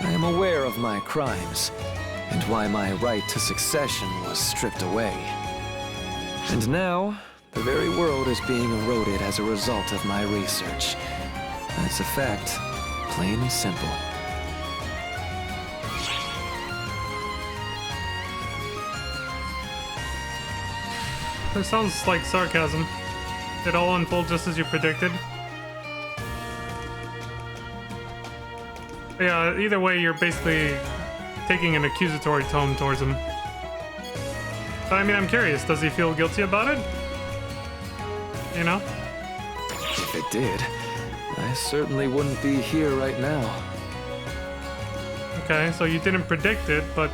I am aware of my crimes, and why my right to succession was stripped away. And now, the very world is being eroded as a result of my research. That's a fact, plain and simple. That sounds like sarcasm. It all unfold just as you predicted. Yeah, either way, you're basically taking an accusatory tone towards him. But I mean, I'm curious, does he feel guilty about it? You know? If it did, I certainly wouldn't be here right now. Okay, so you didn't predict it, but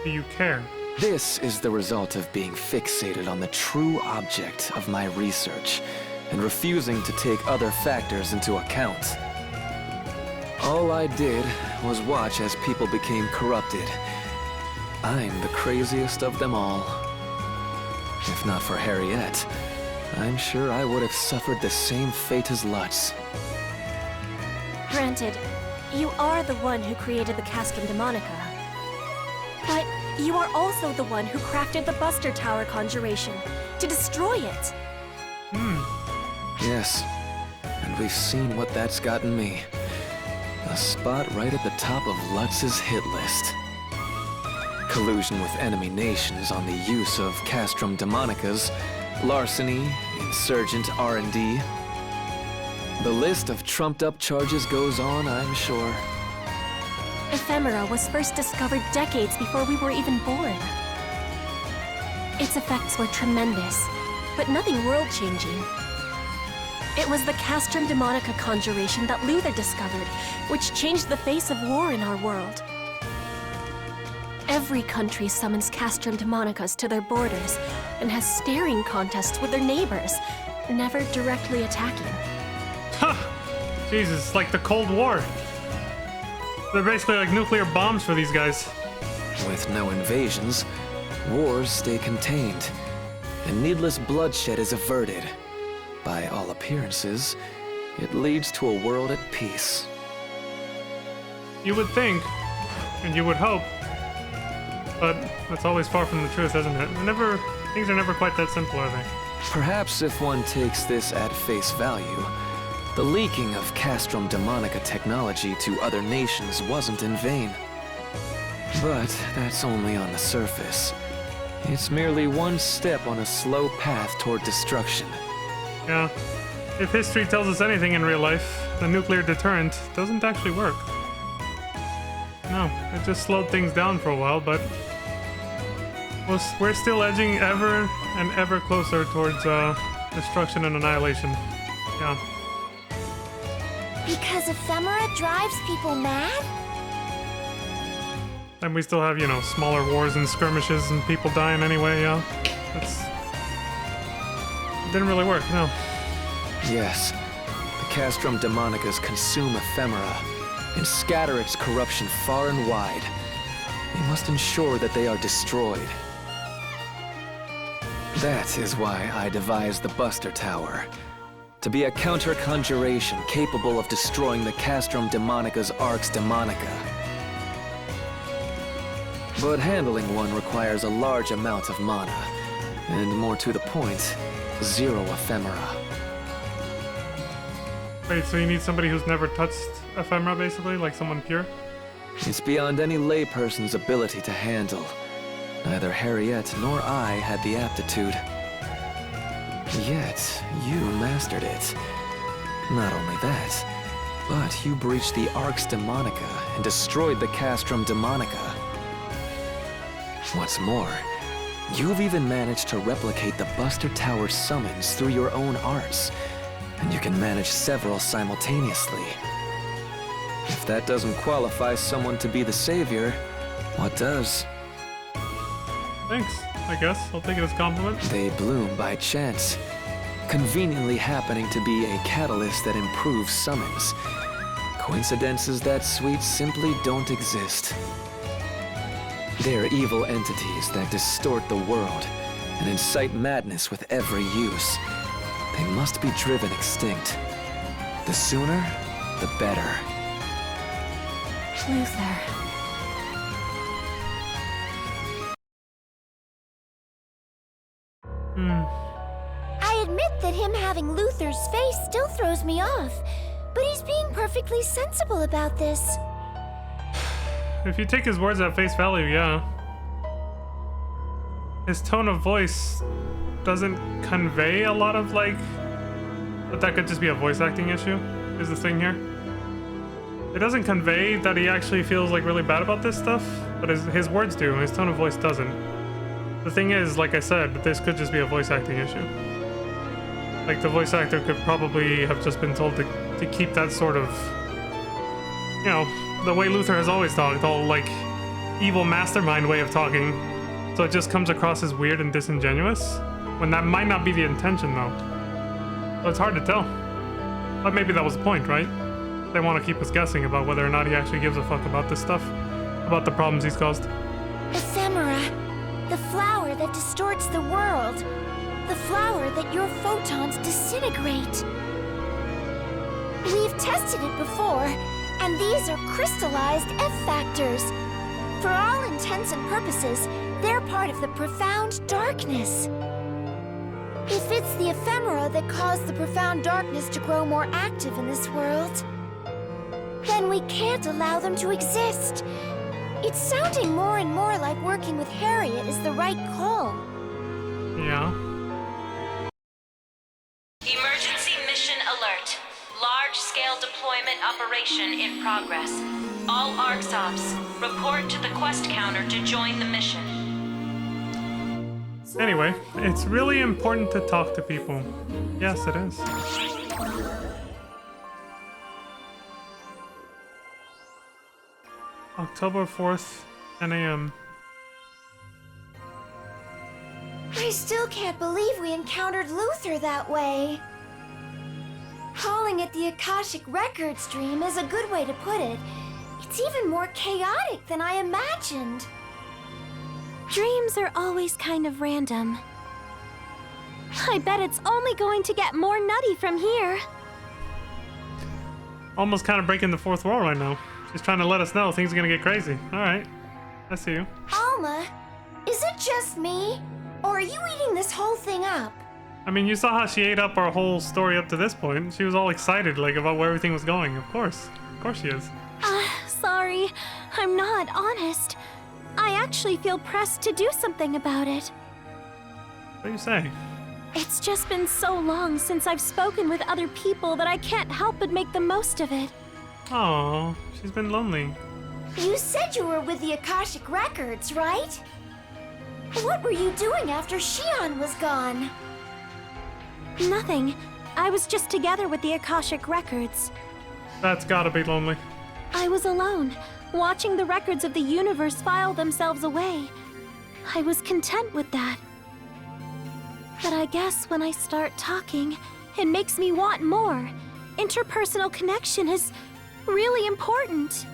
do you care? This is the result of being fixated on the true object of my research and refusing to take other factors into account. All I did was watch as people became corrupted. I'm the craziest of them all. If not for Harriet, I'm sure I would have suffered the same fate as Lutz. Granted, you are the one who created the Castrum Demonica. But you are also the one who crafted the Buster Tower conjuration to destroy it. Yes, and we've seen what that's gotten me. A spot right at the top of Lutz's hit list. Collusion with enemy nations on the use of Castrum Demonicas, larceny, insurgent R&D. The list of trumped-up charges goes on, I'm sure. Ephemera was first discovered decades before we were even born. Its effects were tremendous, but nothing world-changing. It was the Castrum Demonica conjuration that Luther discovered, which changed the face of war in our world. Every country summons Castrum Demonicas to their borders and has staring contests with their neighbors, never directly attacking. Ha! Jesus, like the Cold War. They're basically like nuclear bombs for these guys. With no invasions, wars stay contained, and needless bloodshed is averted. By all appearances, it leads to a world at peace. You would think, and you would hope, but that's always far from the truth, isn't it? Things are never quite that simple, are they? Perhaps if one takes this at face value, the leaking of Castrum Demonica technology to other nations wasn't in vain. But that's only on the surface. It's merely one step on a slow path toward destruction. Yeah. If history tells us anything in real life, the nuclear deterrent doesn't actually work. No, it just slowed things down for a while, but we're still edging ever and ever closer towards destruction and annihilation. Yeah. Because ephemera drives people mad? And we still have, you know, smaller wars and skirmishes and people dying anyway, yeah. It didn't really work, no. Yes, the Castrum Demonicas consume ephemera and scatter its corruption far and wide. We must ensure that they are destroyed. That is why I devised the Buster Tower. To be a counter-conjuration capable of destroying the Castrum Demonica's Arx Demonica. But handling one requires a large amount of mana, and more to the point, 0 ephemera. Wait, so you need somebody who's never touched ephemera, basically? Like someone pure? It's beyond any layperson's ability to handle. Neither Harriet nor I had the aptitude. Yet, you mastered it. Not only that, but you breached the Arx Demonica and destroyed the Castrum Demonica. What's more, you've even managed to replicate the Buster Tower summons through your own arts, and you can manage several simultaneously. If that doesn't qualify someone to be the savior, what does? Thanks, I guess. I'll take it as a compliment. They bloom by chance, conveniently happening to be a catalyst that improves summons. Coincidences that sweet simply don't exist. They're evil entities that distort the world and incite madness with every use. They must be driven extinct. The sooner, the better. Luther. I admit that him having Luther's face still throws me off, but he's being perfectly sensible about this. If you take his words at face value, yeah. His tone of voice doesn't convey a lot of, like... But that could just be a voice acting issue, is the thing here. It doesn't convey that he actually feels, like, really bad about this stuff, but his words do, his tone of voice doesn't. The thing is, like I said, this could just be a voice acting issue. Like, the voice actor could probably have just been told to keep that sort of... You know, the way Luther has always talked, the whole, like, evil mastermind way of talking. So it just comes across as weird and disingenuous, when that might not be the intention, though. So it's hard to tell. But maybe that was the point, right? They want to keep us guessing about whether or not he actually gives a fuck about this stuff, about the problems he's caused. Ephemera, the flower that distorts the world, the flower that your photons disintegrate. We've tested it before, and these are crystallized F-factors. For all intents and purposes, they're part of the profound darkness. If it's the ephemera that caused the profound darkness to grow more active in this world, then we can't allow them to exist. It's sounding more and more like working with Harriet is the right call. Yeah. Emergency mission alert. Large-scale deployment operation in progress. All ARX ops, report to the quest counter to join the mission. Anyway, it's really important to talk to people. Yes, it is. October 4th, 10 a.m. I still can't believe we encountered Luther that way. Calling it the Akashic Records dream is a good way to put it. It's even more chaotic than I imagined. Dreams are always kind of random. I bet it's only going to get more nutty from here. Almost kind of breaking the fourth wall right now. She's trying to let us know things are gonna get crazy. Alright. I see you. Alma, is it just me? Or are you eating this whole thing up? I mean, you saw how she ate up our whole story up to this point. She was all excited, like, about where everything was going. Of course she is. Sorry. I'm not, honest. I actually feel pressed to do something about it. What do you say? It's just been so long since I've spoken with other people that I can't help but make the most of it. Oh, she's been lonely. You said you were with the Akashic Records, right? What were you doing after Shion was gone? Nothing. I was just together with the Akashic Records. That's gotta be lonely. I was alone, watching the records of the universe file themselves away. I was content with that. But I guess when I start talking, it makes me want more. Interpersonal connection is really important.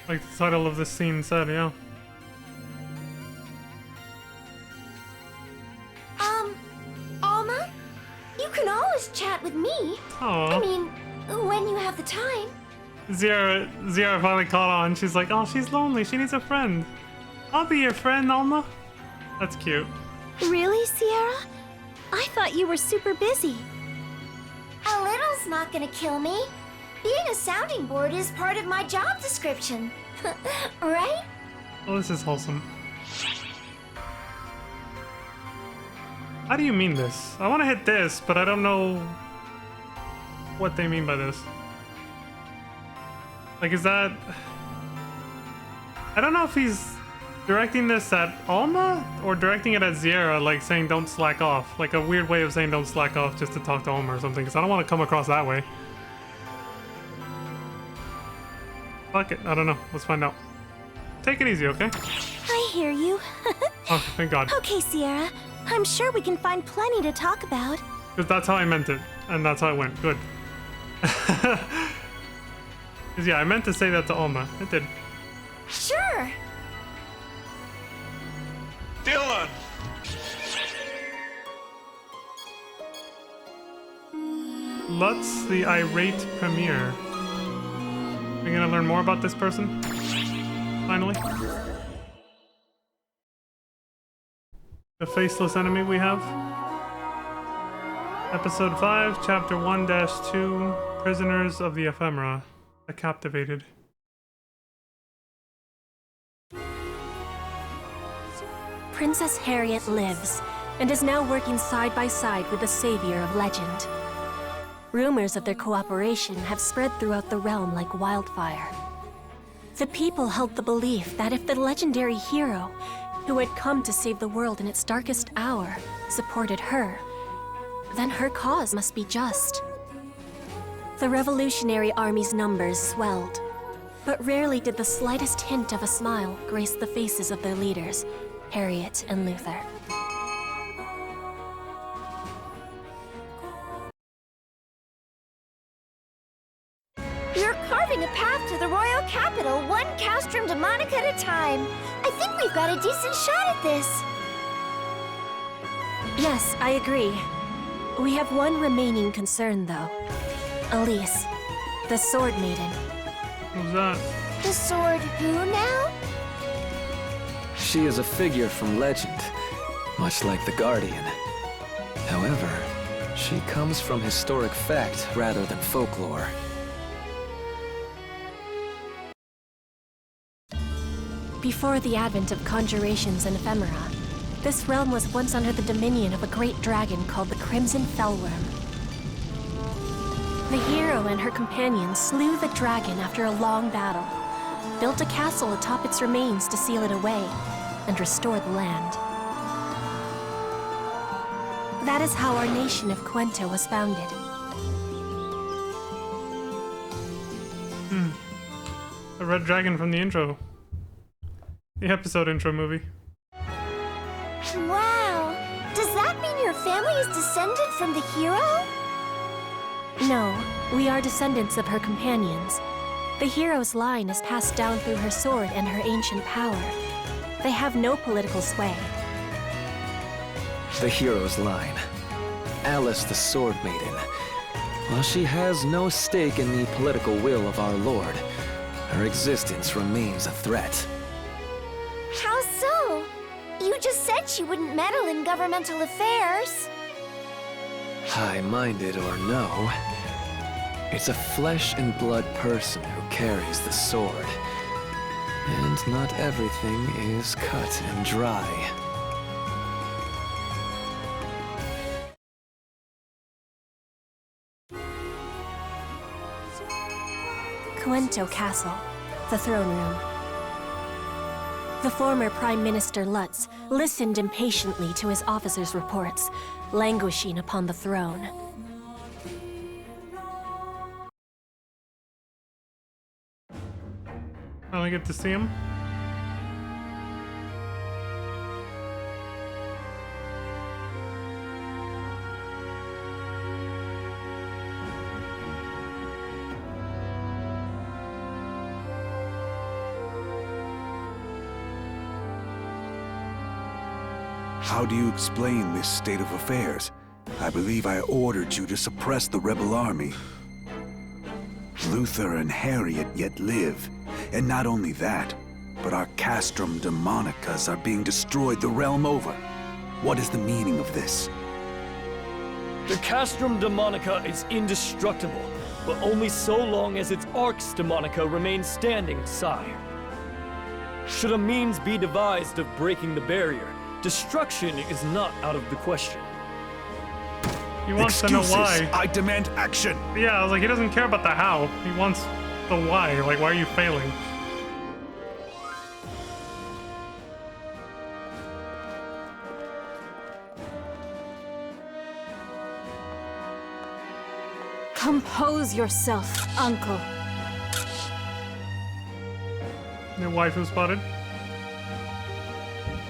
Like the title of this scene said, yeah. Alma? You can always chat with me. Aww. I mean, when you have the time. Zira finally caught on. She's like, oh, she's lonely. She needs a friend. I'll be your friend, Alma. That's cute. Really, Sierra? I thought you were super busy. A little's not gonna kill me. Being a sounding board is part of my job description. Right? Oh, this is wholesome. How do you mean this? I want to hit this, but I don't know what they mean by this. Like, is that... I don't know if he's directing this at Alma or directing it at Sierra, like saying don't slack off. Like a weird way of saying don't slack off just to talk to Alma or something, because I don't want to come across that way. Fuck it, I don't know. Let's find out. Take it easy, okay? I hear you. Oh, thank God. Okay, Sierra. I'm sure we can find plenty to talk about. Because that's how I meant it, and that's how it went. Good. Because, yeah, I meant to say that to Alma. It did. Sure. Dylan! Lutz, the irate premier. We're gonna learn more about this person? Finally? The faceless enemy we have? Episode 5, Chapter 1-2, Prisoners of the Ephemera. The Captivated. Princess Harriet lives, and is now working side by side with the savior of legend. Rumors of their cooperation have spread throughout the realm like wildfire. The people held the belief that if the legendary hero, who had come to save the world in its darkest hour, supported her, then her cause must be just. The Revolutionary Army's numbers swelled, but rarely did the slightest hint of a smile grace the faces of their leaders, Harriet and Luther. You're carving a path to the royal capital, one castrum demonic at a time. I think we've got a decent shot at this. Yes, I agree. We have one remaining concern, though. Elise, the Sword Maiden. Who's that? The sword who now? She is a figure from legend, much like the Guardian. However, she comes from historic fact rather than folklore. Before the advent of conjurations and ephemera, this realm was once under the dominion of a great dragon called the Crimson Fellworm. The hero and her companions slew the dragon after a long battle, built a castle atop its remains to seal it away, and restore the land. That is how our nation of Quento was founded. The red dragon from the intro. The episode intro movie. Wow. Does that mean your family is descended from the hero? No, we are descendants of her companions. The hero's line is passed down through her sword and her ancient power. They have no political sway. The hero's line. Alice the Sword Maiden. While she has no stake in the political will of our Lord, her existence remains a threat. How so? You just said she wouldn't meddle in governmental affairs. High-minded or no, it's a flesh and blood person who carries the sword. And not everything is cut and dry. Quento Castle, the throne room. The former Prime Minister Lutz listened impatiently to his officers' reports, languishing upon the throne. Finally get to see him. How do you explain this state of affairs? I believe I ordered you to suppress the rebel army. Luther and Harriet yet live. And not only that, but our castrum demonicas are being destroyed the realm over. What is the meaning of this? The Castrum Demonica is indestructible, but only so long as its Arx Demonica remains standing, sire. Should a means be devised of breaking the barrier, destruction is not out of the question. He wants to know why. I demand action. Yeah, I was like, he doesn't care about the how. He wants the why. Like, why are you failing? Compose yourself, Uncle. Your wife was spotted.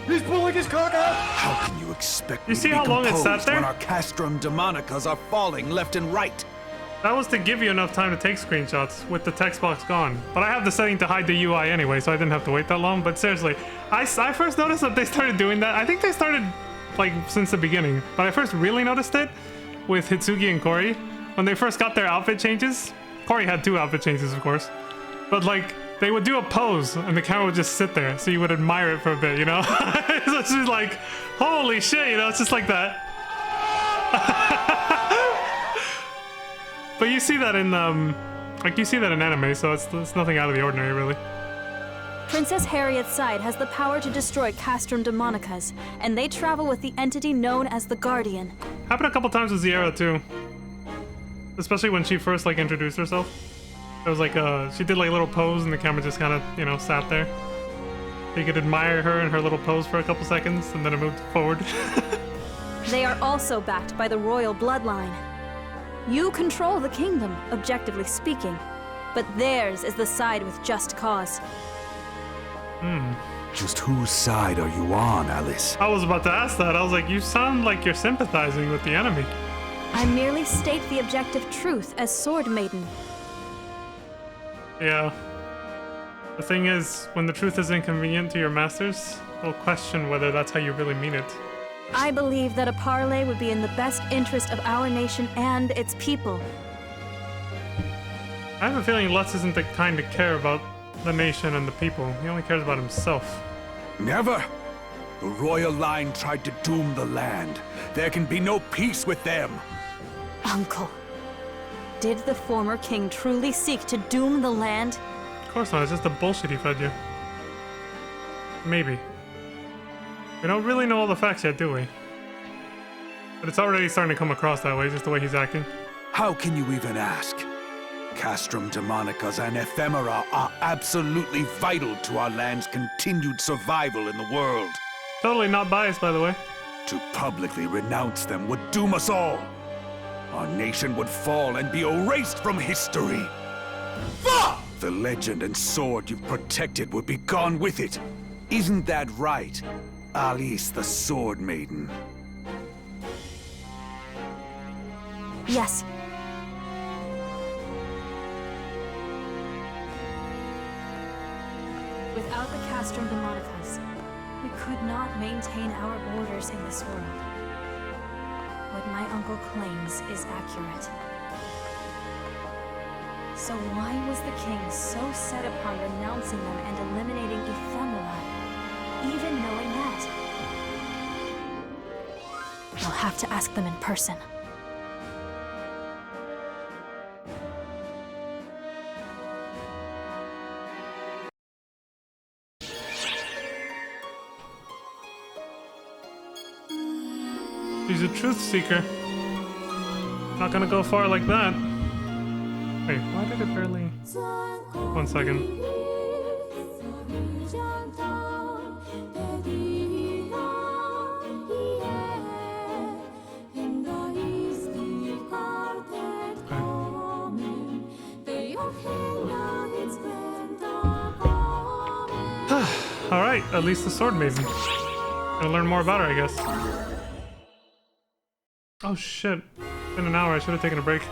He's pulling his cock out! How can you expect You me see to how be long it sat composed there? when our Castrum Demonicas are falling left and right? That was to give you enough time to take screenshots with the text box gone. But I have the setting to hide the UI anyway, so I didn't have to wait that long. But seriously, I first noticed that they started doing that. I think they started, like, since the beginning. But I first really noticed it with Hitsugi and Cory. When they first got their outfit changes. Cory had 2 outfit changes, of course. But, like, they would do a pose, and the camera would just sit there, so you would admire it for a bit, you know? So it's just like, holy shit, you know? It's just like that. But you see that in, like, you see that in anime, so it's nothing out of the ordinary, really. Princess Harriet's side has the power to destroy Castrum Demonicas, and they travel with the entity known as the Guardian. Happened a couple times with Zierra, too. Especially when she first, like, introduced herself. It was like, she did, like, a little pose, and the camera just kind of, you know, sat there. You could admire her and her little pose for a couple seconds, and then it moved forward. They are also backed by the royal bloodline. You control the kingdom, objectively speaking, but theirs is the side with just cause. Just whose side are you on, Alice? I was about to ask that. I was like, you sound like you're sympathizing with the enemy. I merely state the objective truth as Sword Maiden. Yeah. The thing is, when the truth is inconvenient to your masters, they'll question whether that's how you really mean it. I believe that a parley would be in the best interest of our nation and its people. I have a feeling Lutz isn't the kind to care about the nation and the people. He only cares about himself. Never. The royal line tried to doom the land. There can be no peace with them. Uncle, did the former king truly seek to doom the land? Of course not, it's just the bullshit he fed you. Maybe. We don't really know all the facts yet, do we? But it's already starting to come across that way, just the way he's acting. How can you even ask? Castrum Demonicas and Ephemera are absolutely vital to our land's continued survival in the world. Totally not biased, by the way. To publicly renounce them would doom us all. Our nation would fall and be erased from history. The legend and sword you've protected would be gone with it. Isn't that right, Alice the Sword Maiden? Yes. Without the Castrum Demonicas, we could not maintain our borders in this world. What my uncle claims is accurate. So why was the king so set upon renouncing them and eliminating Ephemera, even knowing that? I'll have to ask them in person. She's a truth seeker. Not gonna go far like that. Wait, why did it barely... 1 second. Alright, at least the Sword Maiden. Gonna learn more about her, I guess. Oh shit. It's been an hour, I should have taken a break.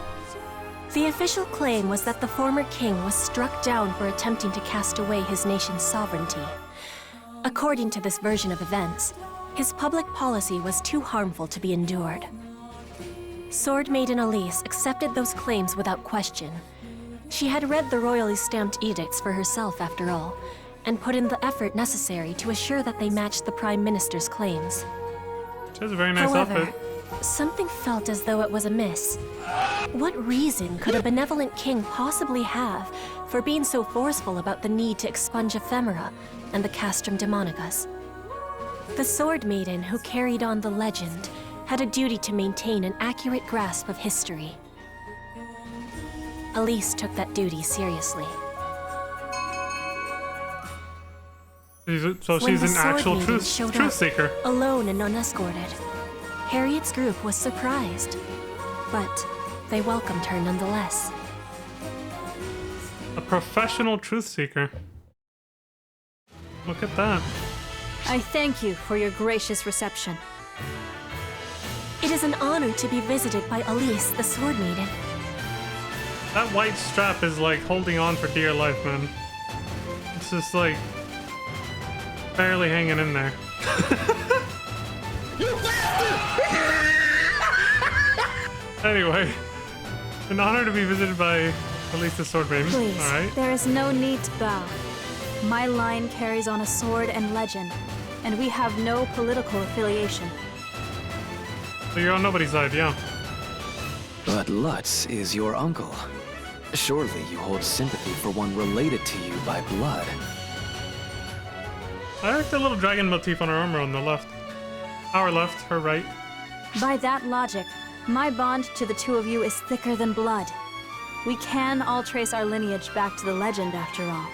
The official claim was that the former king was struck down for attempting to cast away his nation's sovereignty. According to this version of events, his public policy was too harmful to be endured. Sword Maiden Elise accepted those claims without question. She had read the royally stamped edicts for herself, after all, and put in the effort necessary to assure that they matched the Prime Minister's claims. She has a very nice However, outfit. something felt as though it was amiss. What reason could a benevolent king possibly have for being so forceful about the need to expunge ephemera and the castrum demonicus? The Sword Maiden who carried on the legend had a duty to maintain an accurate grasp of history. Elise took that duty seriously. So she's an actual truth seeker. Alone and unescorted. Harriet's group was surprised, but they welcomed her nonetheless. A professional truth seeker. Look at that. I thank you for your gracious reception. It is an honor to be visited by Elise, the Sword Maiden. That white strap is like holding on for dear life, man. It's just like barely hanging in there. Anyway, an honor to be visited by Elise the Sword Maiden. Please, all right. there is no need to bow. My line carries on a sword and legend, and we have no political affiliation. So you're on nobody's side, yeah. But Lutz is your uncle. Surely you hold sympathy for one related to you by blood. I like the little dragon motif on her armor on the left. Our left, her right. By that logic, my bond to the two of you is thicker than blood. We can all trace our lineage back to the legend, after all.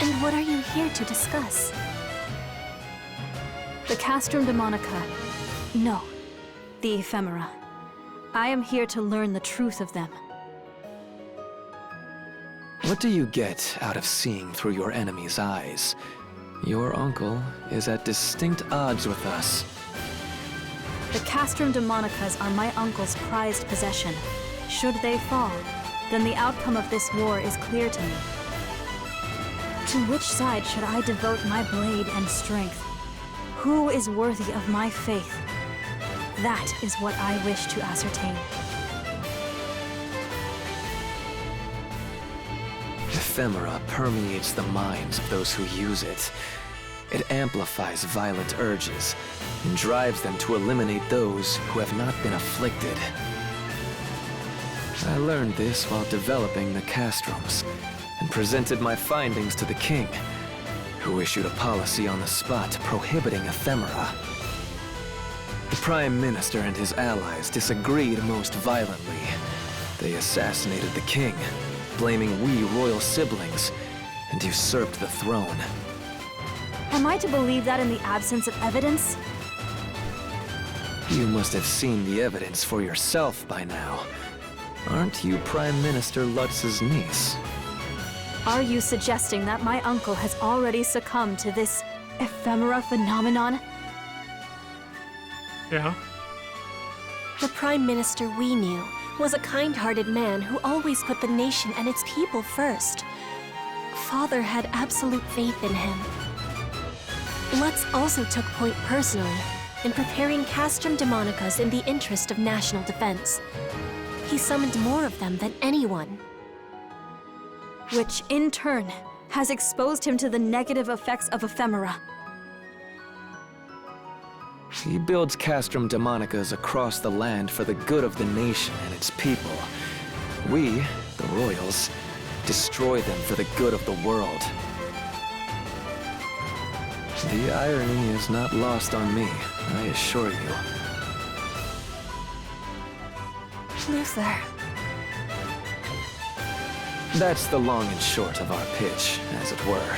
And what are you here to discuss? The castrum demonica. No, the ephemera. I am here to learn the truth of them. What do you get out of seeing through your enemy's eyes? Your uncle is at distinct odds with us. The castrum demonicas are my uncle's prized possession. Should they fall, then the outcome of this war is clear to me. To which side should I devote my blade and strength? Who is worthy of my faith? That is what I wish to ascertain. Ephemera permeates the minds of those who use it. It amplifies violent urges and drives them to eliminate those who have not been afflicted. I learned this while developing the castrums and presented my findings to the king, who issued a policy on the spot prohibiting ephemera. The Prime Minister and his allies disagreed most violently. They assassinated the king, blaming we royal siblings, and usurped the throne. Am I to believe that in the absence of evidence? You must have seen the evidence for yourself by now. Aren't you Prime Minister Lutz's niece? Are you suggesting that my uncle has already succumbed to this ephemera phenomenon? Yeah. The Prime Minister we knew was a kind-hearted man who always put the nation and its people first. Father had absolute faith in him. Lutz also took point personally in preparing castrum demonicas in the interest of national defense. He summoned more of them than anyone. Which, in turn, has exposed him to the negative effects of ephemera. He builds castrum demonicas across the land for the good of the nation and its people. We, the royals, destroy them for the good of the world. The irony is not lost on me, I assure you. Luther. That's the long and short of our pitch, as it were.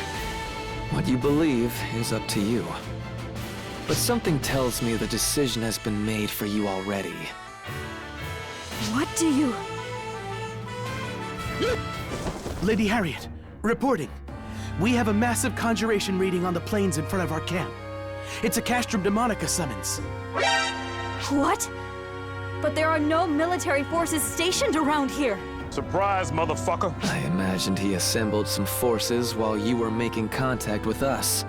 What you believe is up to you. But something tells me the decision has been made for you already. What do you... Lady Harriet, reporting. We have a massive conjuration reading on the plains in front of our camp. It's a castrum demonica summons. What? But there are no military forces stationed around here. Surprise, motherfucker. I imagined he assembled some forces while you were making contact with us.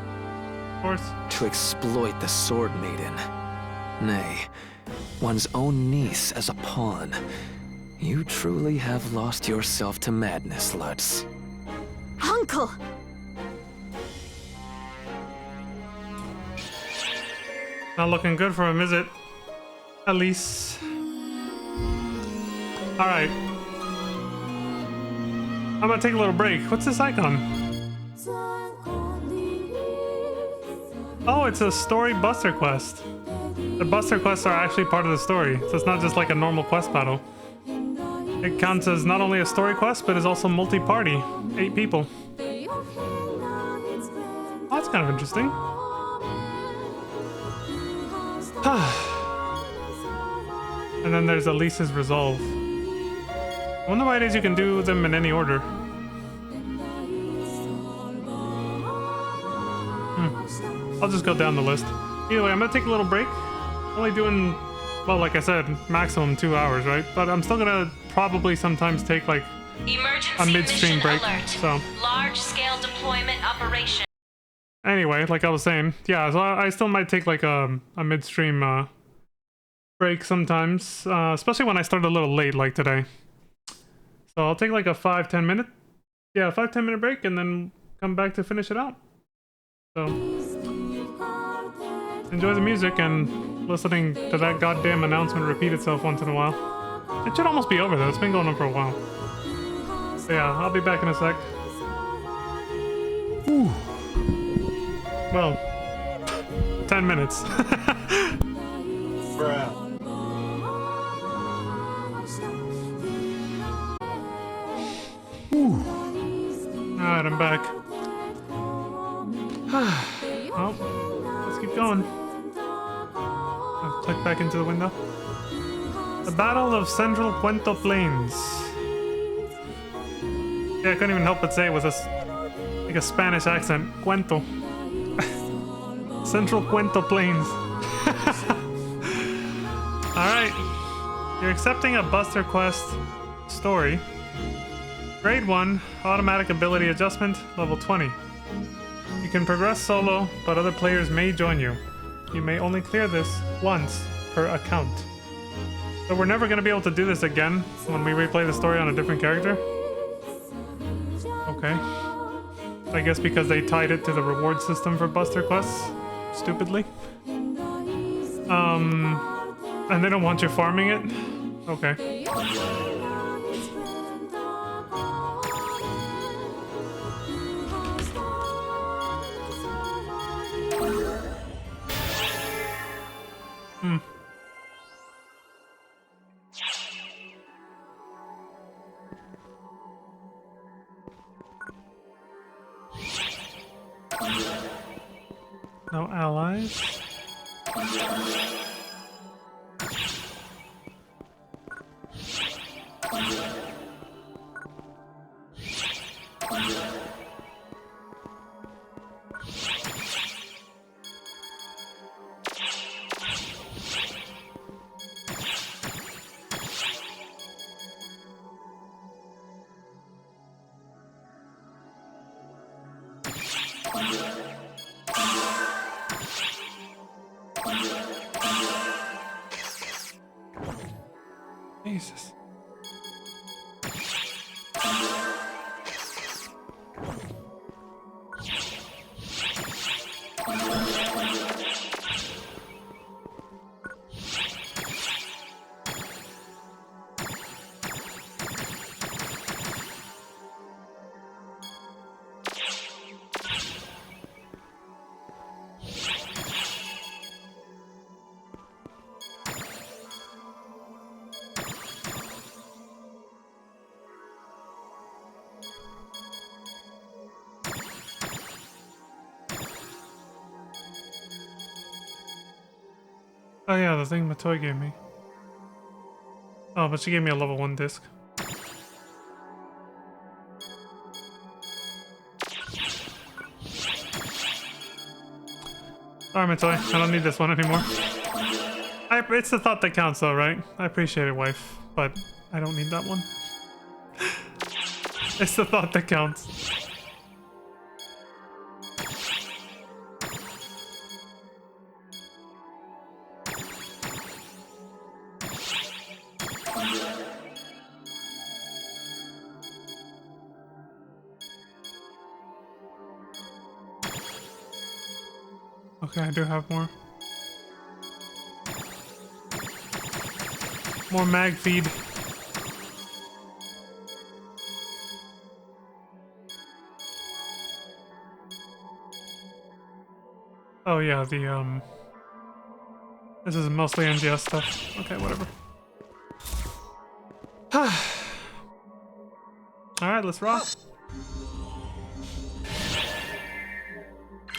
Of course. To exploit the Sword Maiden. Nay, one's own niece as a pawn. You truly have lost yourself to madness, Lutz. Uncle! Not looking good for him, is it? Elise. Alright. I'm gonna take a little break. What's this icon? Oh, it's a story buster quest. The buster quests are actually part of the story, so it's not just like a normal quest battle. It counts as not only a story quest, but is also multi-party. 8 people. Oh, that's kind of interesting. And then there's Elise's Resolve. I wonder why it is you can do them in any order. I'll just go down the list. Either way, I'm gonna take a little break. Only doing, well, like I said, maximum 2 hours, right? But I'm still gonna probably sometimes take like a midstream break. So large-scale deployment operation. Anyway, like I was saying, yeah, so I still might take like a midstream break sometimes, especially when I start a little late like today. So I'll take like a 5-10 minute, 5-10 minute break and then come back to finish it out. So enjoy the music and listening to that goddamn announcement repeat itself once in a while. It should almost be over though, it's been going on for a while. So yeah, I'll be back in a sec. Ooh. Well, 10 minutes. Bruh. Alright, I'm back. Well, let's keep going. I'll click back into the window. The Battle of Central Cuento Plains. Yeah, I couldn't even help but say it with like a Spanish accent. Cuento. Central Cuento Plains. Alright. You're accepting a Buster Quest story. Grade 1, automatic ability adjustment, level 20. You can progress solo, but other players may join you. You may only clear this once per account. So we're never going to be able to do this again when we replay the story on a different character? Okay. I guess because they tied it to the reward system for Buster Quests, stupidly. And they don't want you farming it? Okay. No allies. Jesus. Oh yeah, the thing Matoy gave me. Oh, but she gave me a level 1 disc. Alright, Matoy, I don't need this one anymore. It's the thought that counts though, right? I appreciate it, wife, but I don't need that one. It's the thought that counts. Okay, I do have more. More mag feed. Oh yeah, the this is mostly NGS stuff. Okay, whatever. Alright, let's rock.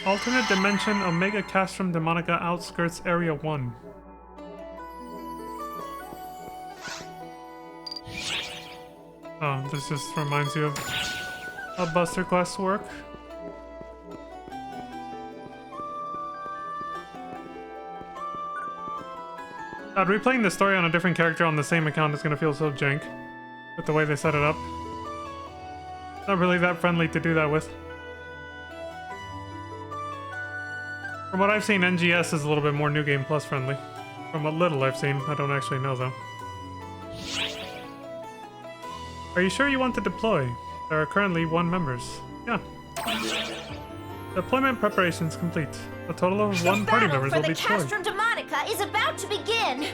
Alternate dimension Omega Castrum Demonica Outskirts Area 1. Oh, this just reminds you of Buster Quest work. Replaying the story on a different character on the same account is gonna feel so jank with the way they set it up. Not really that friendly to do that with. From what I've seen, NGS is a little bit more New Game Plus friendly. From what little I've seen, I don't actually know though. Are you sure you want to deploy? There are currently 1 members. Yeah. Deployment preparations complete. A total of 1 party members will be deployed. The battle for the Castrum Demonica is about to begin.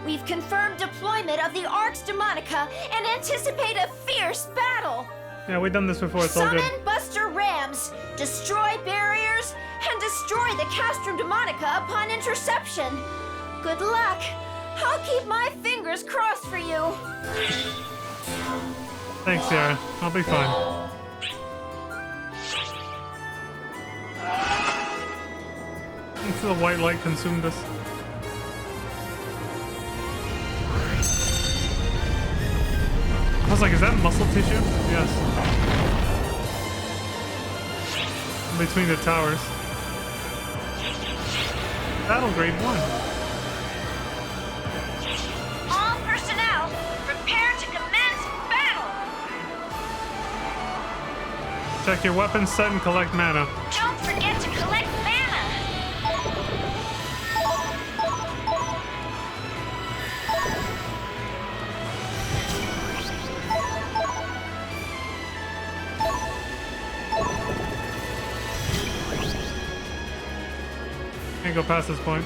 We've confirmed deployment of the Arx Demonica and anticipate a fierce battle. Yeah, we've done this before. It's all good. Summon Buster Rams, destroy barriers, and destroy the Castrum Demonica upon interception. Good luck. I'll keep my fingers crossed for you. Thanks, Sierra. I'll be fine. Thanks to the white light consumed us. I was like, is that muscle tissue? Yes. Between the towers. Battle grade 1. All personnel, prepare to commence battle. Check your weapon set and collect mana. Don't forget to collect mana. Can't go past this point.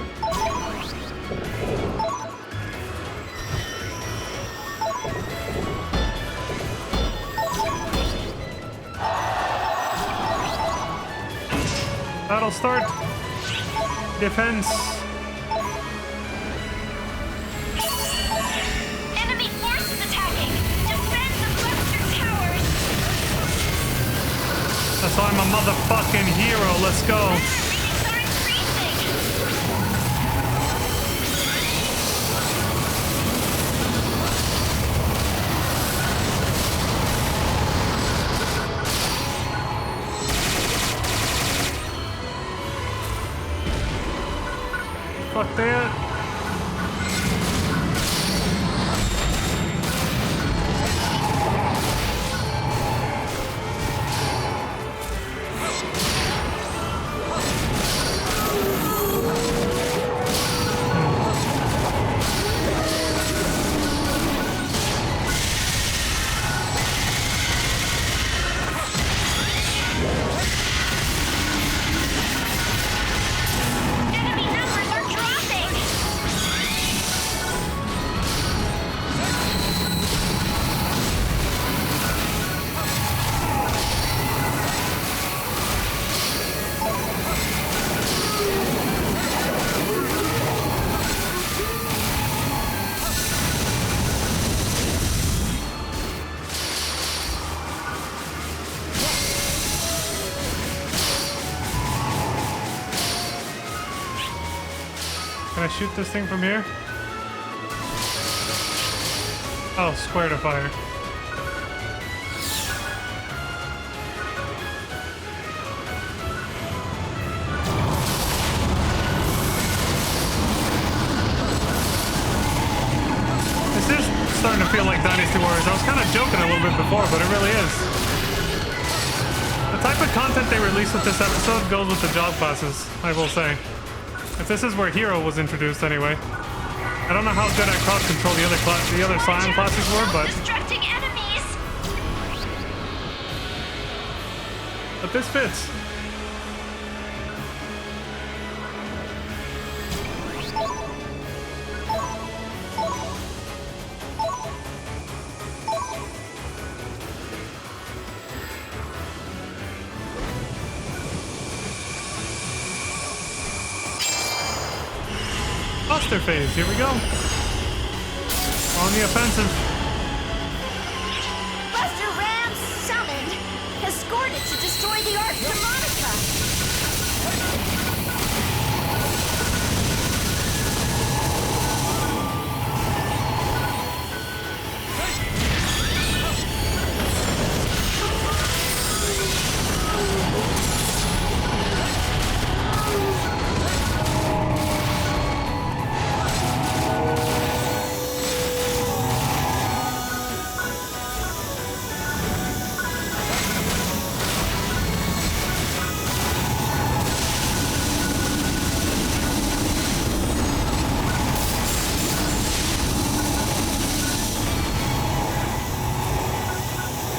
Battle start. Defense. Enemy forces attacking. Defend the Buster Towers. That's why I'm a motherfucking hero. Let's go. Fuck that. Can I shoot this thing from here? Oh, square to fire. This is starting to feel like Dynasty Warriors. I was kind of joking a little bit before, but it really is. The type of content they released with this episode goes with the job classes, I will say. If this is where Hero was introduced anyway. I don't know how good at cross control the other Scion classes were, but this fits. Buster phase. Here we go. On the offensive. Buster Ram summoned. Escorted to destroy the Ark Demonica.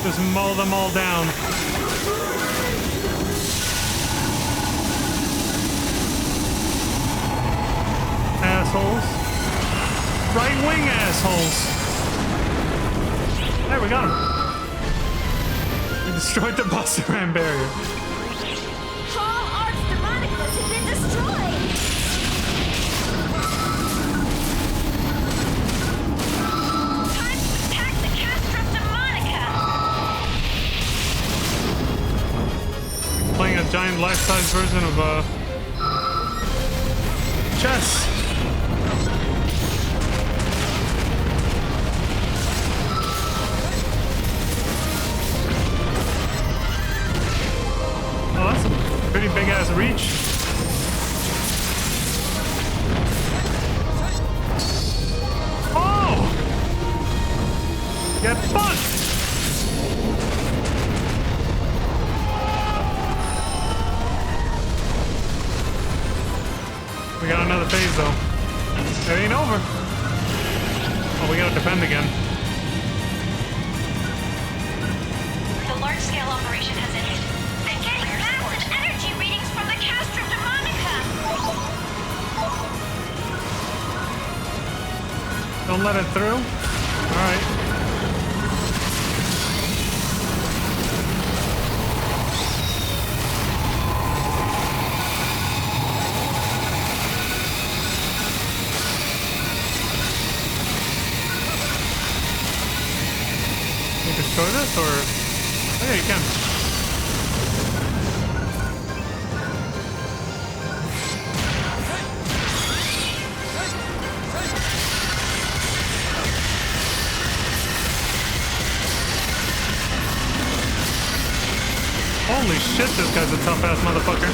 Just mow them all down. Assholes. Right wing assholes. There, we got him. We destroyed the Buster Ram barrier. All Arks Demonicas have been destroyed. Time to attack the Castrum Demonica. Playing a giant life-size version of chess. Oh, that's a pretty big ass reach. Oh! Get fucked! We got another phase though. It ain't over. Oh, we gotta defend again. The large-scale operation has ended. I'm getting massive energy readings from the Castrum Demonica. Don't let it through. Alright. Destroy this, or... Oh yeah, you can. Holy shit, this guy's a tough-ass motherfucker.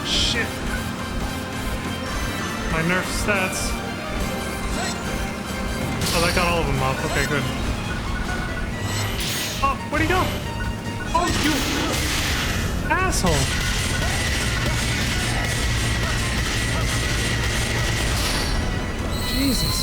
Shit. My nerf stats. Oh, that got all of them off. Okay, good. Oh, where'd he go? Oh, you asshole. Jesus.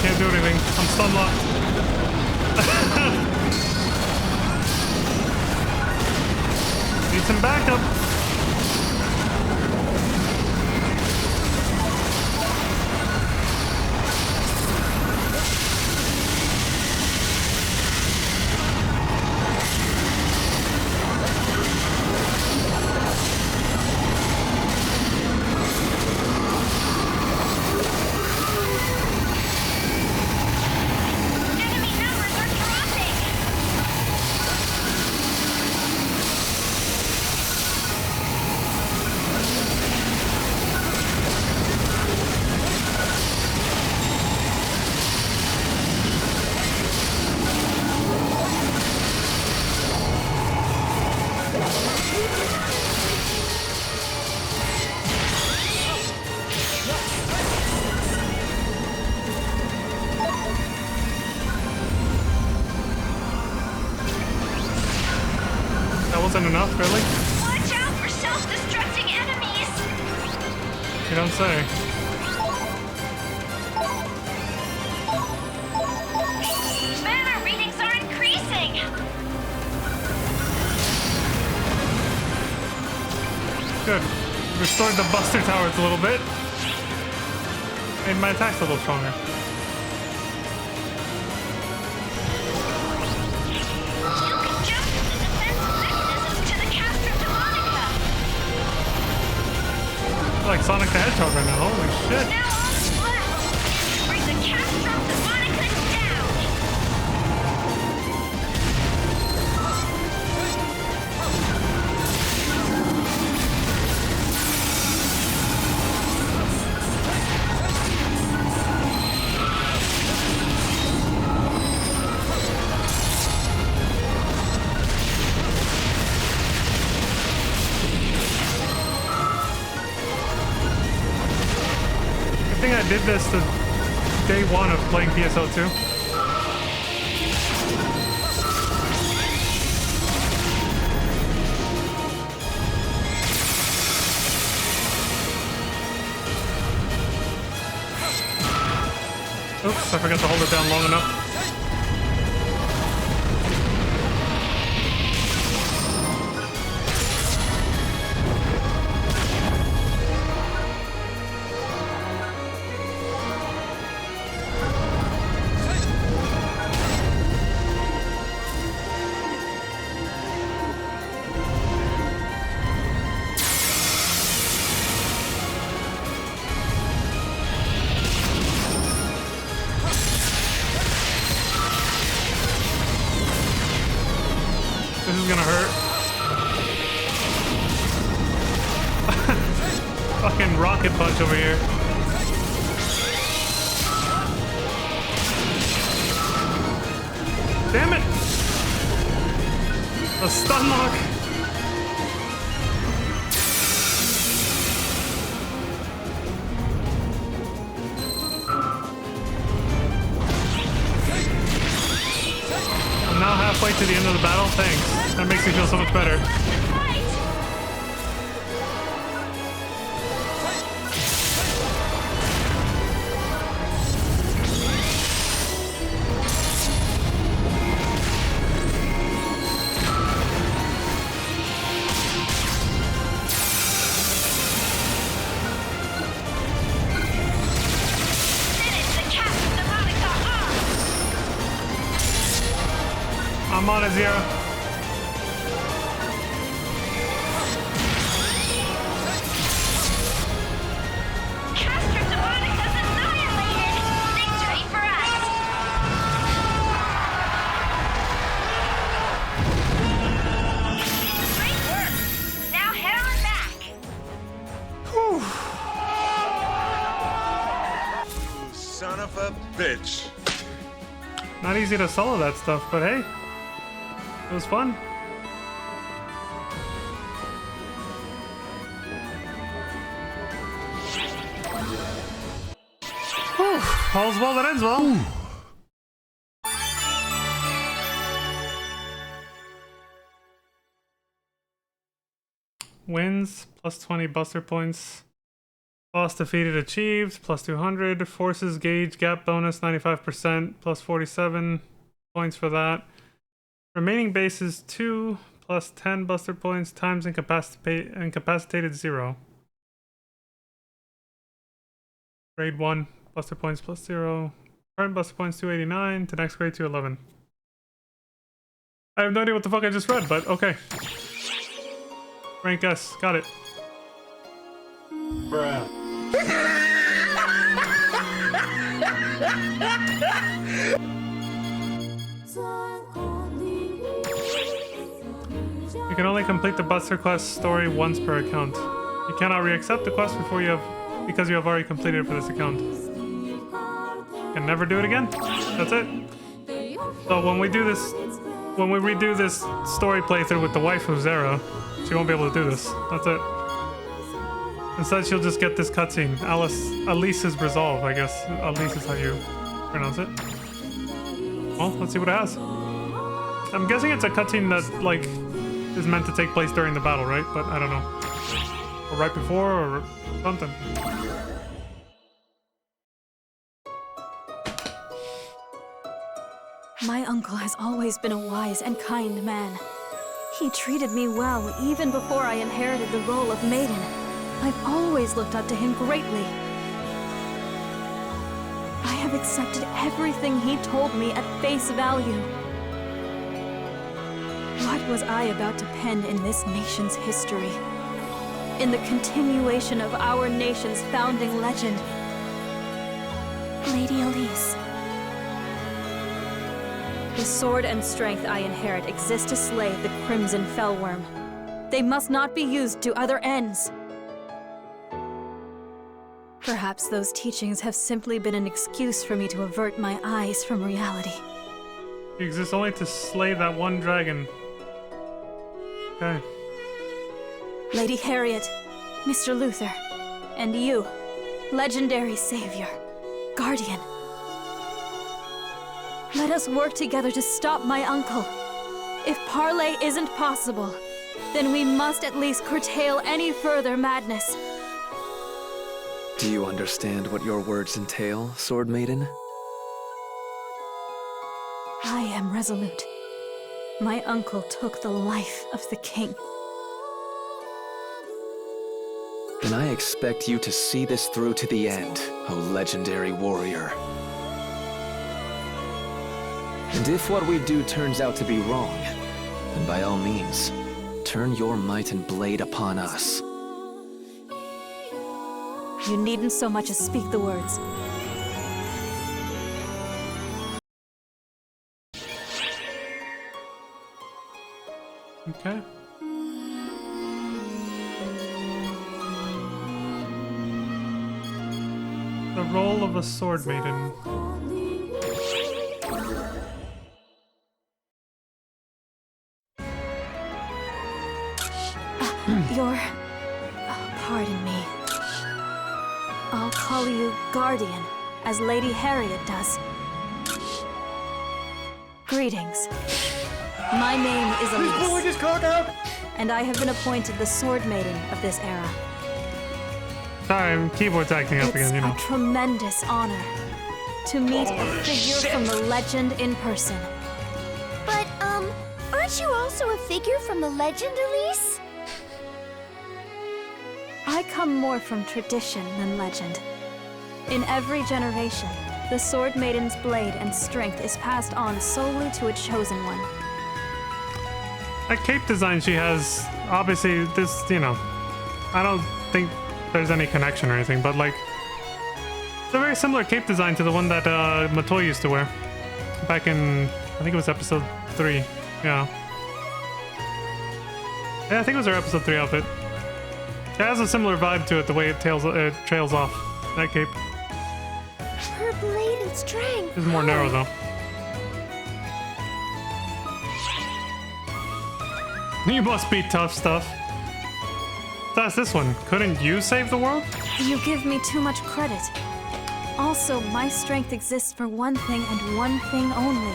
Can't do anything. I'm stun locked. Need some backup. enough, really? Watch out for self-destructing enemies! You don't say. Mana readings are increasing! Good. Restored the Buster Towers a little bit. Made my attacks a little stronger. You can jump the defense mechanisms to the Castrum Demonica! Like Sonic the Hedgehog right now. Holy shit. Now all that's left is to bring the Castrum Demonica down! I think I did this the day one of playing PSO2. Oops, I forgot to hold it down long enough. This is gonna hurt. Fucking rocket punch over here. Damn it! A stun lock. I'm now halfway to the end of the battle. Thanks. That makes me feel so much better. I'm on it, Zero. Castrum Demonica's annihilated! Victory for us! Great work! Now head on back! Whew. You son of a bitch. Not easy to solo that stuff, but hey, it was fun. Whew. All's well that ends well. Wins, plus 20 Buster points. Boss defeated achieved, plus 200. Forces gauge gap bonus, 95%, plus 47 points for that. Remaining bases 2, plus 10 Buster points, times incapacitated 0. Grade 1, Buster points plus 0. Current Buster points 289, to next grade 211. I have no idea what the fuck I just read, but okay. Rank S, got it. Bruh. You can only complete the Buster quest story once per account. You cannot re-accept the quest because you have already completed it for this account. You can never do it again. That's it. So when we redo this story playthrough with the waifu Zero, she won't be able to do this. That's it. Instead, she'll just get this cutscene. Alice's Resolve, I guess. Alice is how you pronounce it. Well, let's see what it has. I'm guessing it's a cutscene that, like, is meant to take place during the battle, right? But I don't know. Or right before, or something. My uncle has always been a wise and kind man. He treated me well even before I inherited the role of maiden. I've always looked up to him greatly. I have accepted everything he told me at face value. What was I about to pen in this nation's history? In the continuation of our nation's founding legend? Lady Elise. The sword and strength I inherit exist to slay the Crimson Fellworm. They must not be used to other ends. Perhaps those teachings have simply been an excuse for me to avert my eyes from reality. He exists only to slay that one dragon. Okay. Lady Harriet, Mr. Luther, and you, legendary savior, guardian. Let us work together to stop my uncle. If parley isn't possible, then we must at least curtail any further madness. Do you understand what your words entail, Sword Maiden? I am resolute. My uncle took the life of the king. Then I expect you to see this through to the end, O legendary warrior. And if what we do turns out to be wrong, then by all means, turn your might and blade upon us. You needn't so much as speak the words. Okay. The role of a sword maiden. Pardon me. I'll call you Guardian, as Lady Harriet does. Greetings. My name is Elise. And I have been appointed the Sword Maiden of this era. Sorry, keyboard's acting up again, you know. It's a tremendous honor to meet a figure from the legend in person. But, aren't you also a figure from the legend, Elise? I come more from tradition than legend. In every generation, the Sword Maiden's blade and strength is passed on solely to a chosen one. That cape design she has, obviously this, you know, I don't think there's any connection or anything, but like, it's a very similar cape design to the one that Matoy used to wear back in, I think it was episode 3, yeah. Yeah, I think it was her episode 3 outfit. It has a similar vibe to it, the way it trails off, that cape. Her blade and strength. It's more narrow though. You must be tough stuff. That's this one. Couldn't you save the world? You give me too much credit. Also, my strength exists for one thing and one thing only.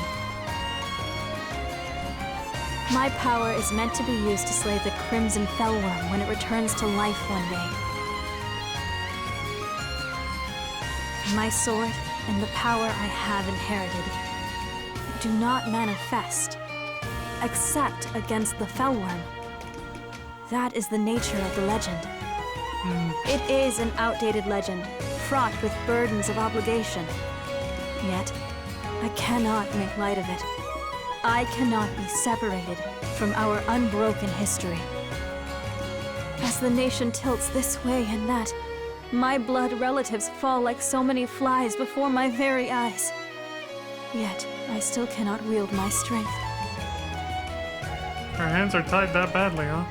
My power is meant to be used to slay the Crimson Fellworm when it returns to life one day. My sword and the power I have inherited do not manifest, except against the Fellworm. That is the nature of the legend. It is an outdated legend, fraught with burdens of obligation. Yet, I cannot make light of it. I cannot be separated from our unbroken history. As the nation tilts this way and that, my blood relatives fall like so many flies before my very eyes. Yet, I still cannot wield my strength. Her hands are tied that badly, huh?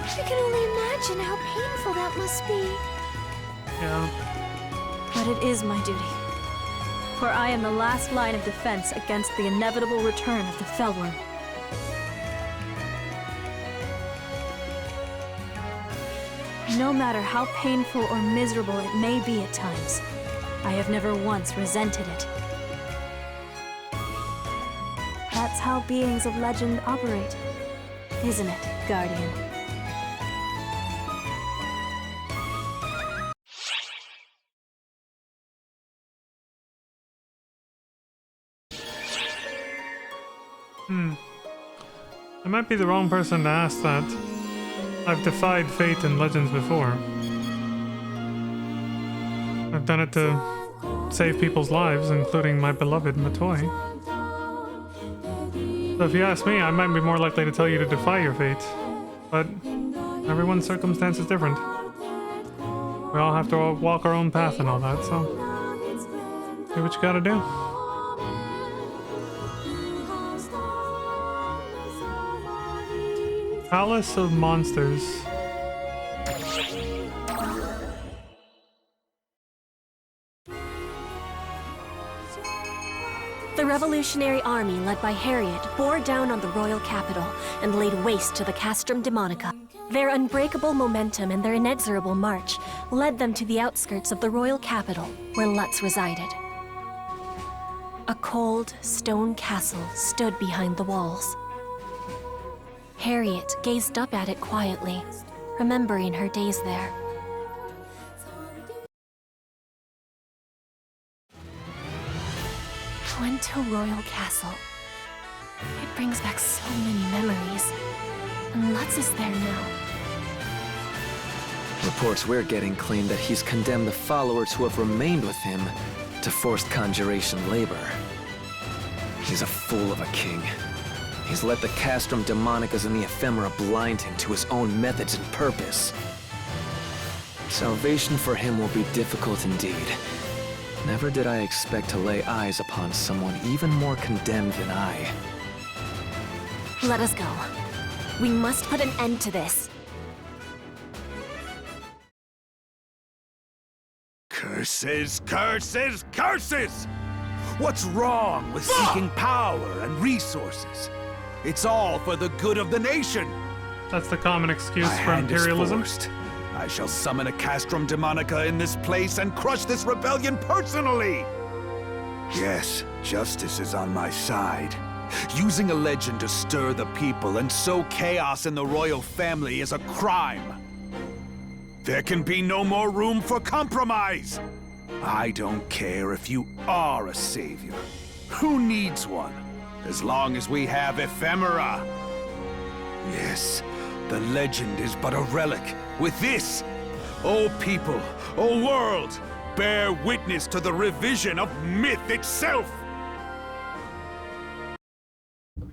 I can only imagine how painful that must be. Yeah. But it is my duty. For I am the last line of defense against the inevitable return of the Fellworm. No matter how painful or miserable it may be at times, I have never once resented it. That's how beings of legend operate, isn't it? Guardian. I might be the wrong person to ask that. I've defied fate and legends before. I've done it to save people's lives, including my beloved Matoi. So if you ask me, I might be more likely to tell you to defy your fate. But everyone's circumstance is different. We all have to walk our own path and all that, so do what you gotta do. Palace of Monsters. The Revolutionary Army, led by Harriet, bore down on the royal capital and laid waste to the Castrum Demonica. Their unbreakable momentum and their inexorable march led them to the outskirts of the royal capital, where Lutz resided. A cold, stone castle stood behind the walls. Harriet gazed up at it quietly, remembering her days there. Quento Royal Castle. It brings back so many memories. And Lutz is there now. Reports we're getting claim that he's condemned the followers who have remained with him to forced conjuration labor. He's a fool of a king. He's let the Castrum Demonicas and the Ephemera blind him to his own methods and purpose. Salvation for him will be difficult indeed. Never did I expect to lay eyes upon someone even more condemned than I. Let us go. We must put an end to this. Curses, curses, curses! What's wrong with seeking power and resources? It's all for the good of the nation. That's the common excuse My for hand is imperialism. forced. I shall summon a Castrum Demonica in this place and crush this rebellion personally! Yes, justice is on my side. Using a legend to stir the people and sow chaos in the royal family is a crime. There can be no more room for compromise! I don't care if you are a savior. Who needs one? As long as we have Ephemera. Yes, the legend is but a relic. With this, O people, O world, bear witness to the revision of myth itself!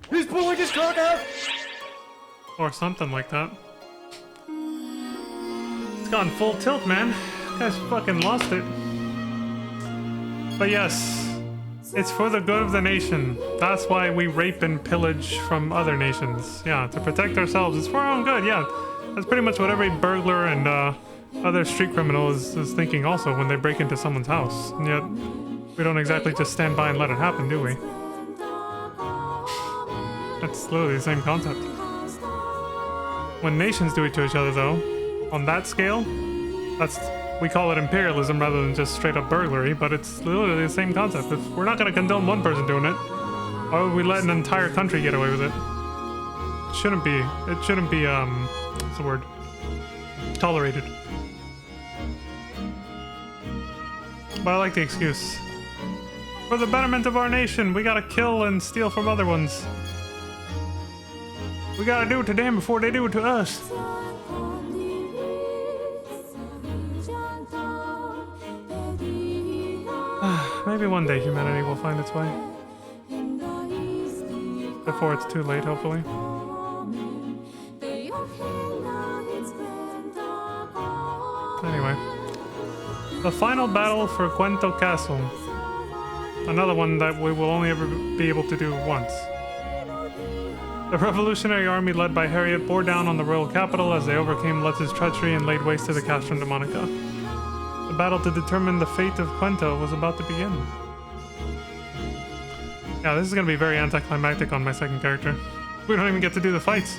He's pulling his cock out! Or something like that. It's gone full tilt, man. You guys fucking lost it. But yes, it's for the good of the nation. That's why we rape and pillage from other nations. Yeah, to protect ourselves. It's for our own good, yeah. That's pretty much what every burglar and other street criminal is thinking also when they break into someone's house. And yet, we don't exactly just stand by and let it happen, do we? That's literally the same concept. When nations do it to each other, though, on that scale, we call it imperialism rather than just straight up burglary, but it's literally the same concept. If we're not going to condone one person doing it, why would we let an entire country get away with it? It shouldn't be, what's the word? Tolerated. But I like the excuse. For the betterment of our nation, we gotta kill and steal from other ones. We gotta do it to them before they do it to us. Maybe one day humanity will find its way. Before it's too late, hopefully. Anyway. The final battle for Quento Castle. Another one that we will only ever be able to do once. The Revolutionary Army led by Harriet bore down on the royal capital as they overcame Lutz's treachery and laid waste to the Castrum Demonica. The battle to determine the fate of Quento was about to begin. Yeah, this is going to be very anticlimactic on my second character. We don't even get to do the fights.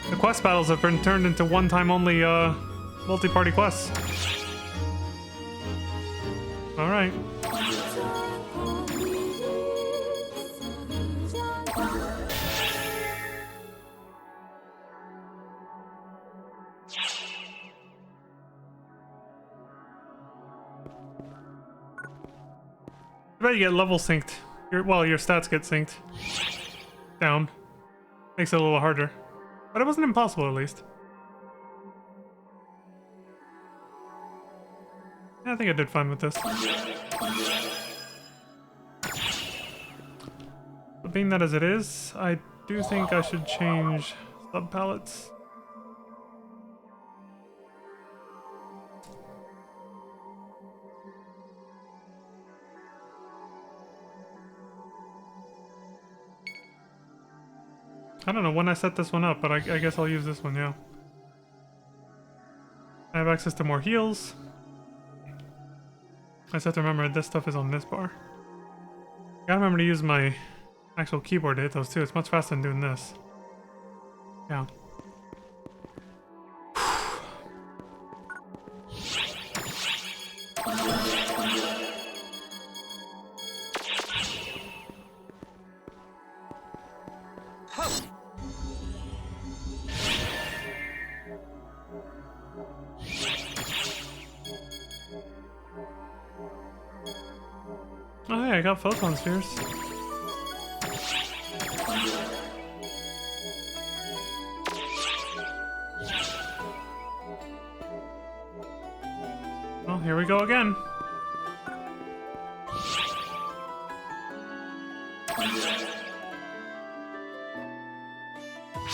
The quest battles have been turned into one-time only multi-party quests. Alright. I bet you get level synced. Your stats get synced down. Makes it a little harder. But it wasn't impossible, at least. Yeah, I think I did fine with this. But being that as it is, I do think I should change sub-palettes. I don't know when I set this one up, but I guess I'll use this one, yeah. I have access to more heals. I just have to remember this stuff is on this bar. Gotta remember to use my actual keyboard to hit those too. It's much faster than doing this. Yeah. Oh yeah, I got photon spheres. Well, here we go again.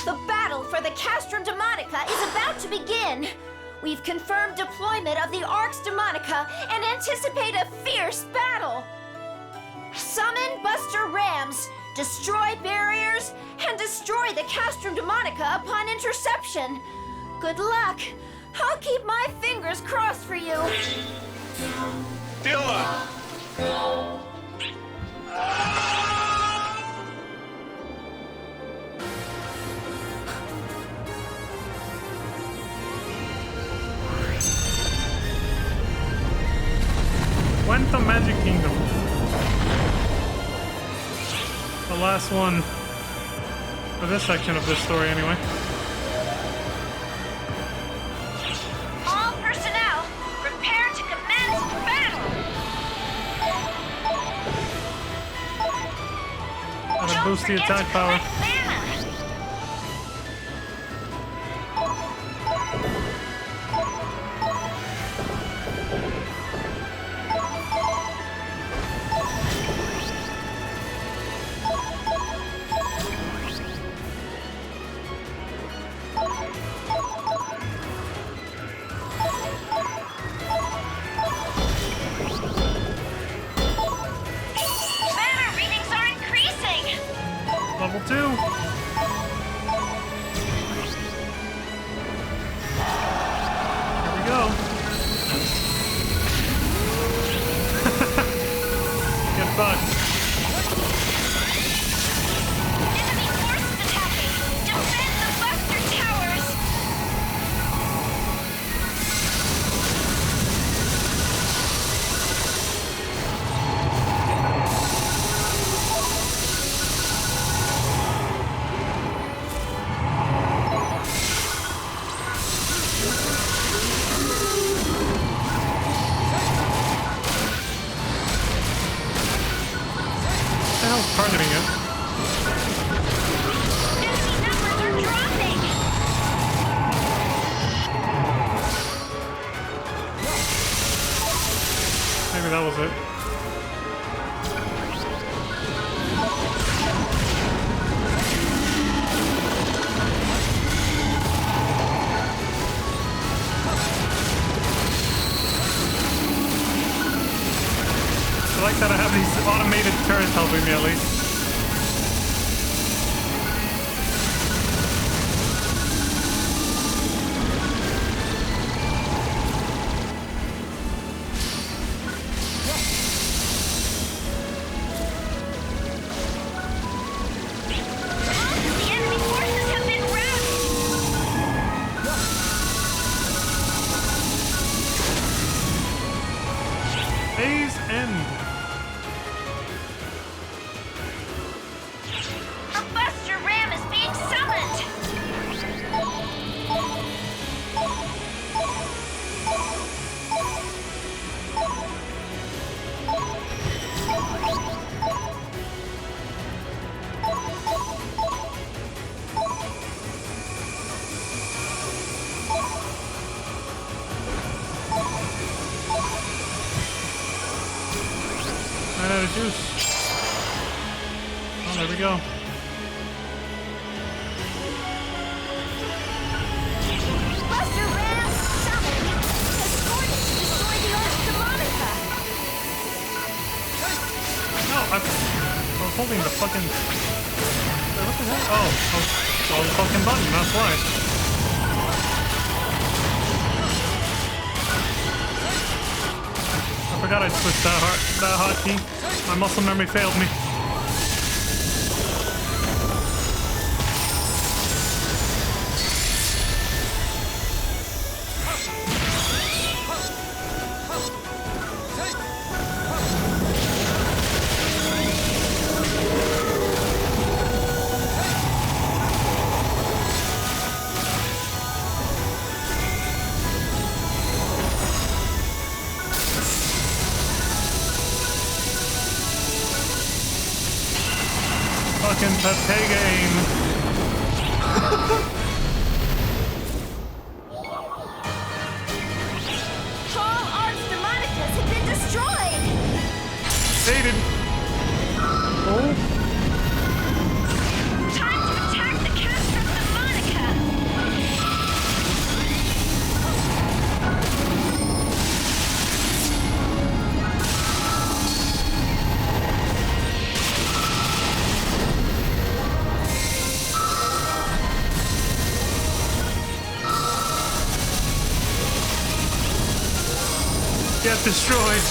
The battle for the Castrum Demonica is about to begin. We've confirmed deployment of the Arx Demonica and anticipate a fierce battle. Summon Buster Rams, destroy barriers, and destroy the Castrum Demonica upon interception. Good luck. I'll keep my fingers crossed for you. Dilla! Went the Magic Kingdom. The last one for this section of this story, anyway. All personnel, prepare to commence battle. Gotta boost the attack power. Level 2. Here we go. Get fucked. Enemy forces attacking. Defend the Buster Towers. Targeting it. Enemy numbers are dropping. Maybe that was it. I like that I have these automated turrets helping me at least. The enemy forces have been routed. Phase end. A Buster Ram is being summoned. out of juice. Oh, there we go. Buster Ram summoned has sworn to destroy the Arch Demonica. No, I was holding the fucking... Wait, what the hell? Oh, the fucking button, that's why. I forgot I switched that hotkey. My muscle memory failed me. Fucking Pepega aim. All Arch Demonicas have been destroyed. Dated. Oh. Time to attack the Castrum Demonica. Get destroyed.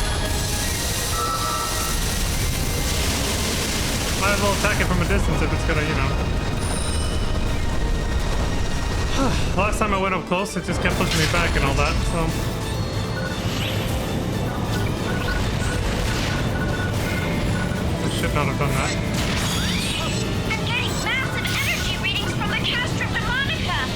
Might as well attack it from a distance if it's gonna, you know. Last time I went up close, it just kept pushing me back and all that, so. I should not have done that. I'm getting massive energy readings from the Castrum Demonica.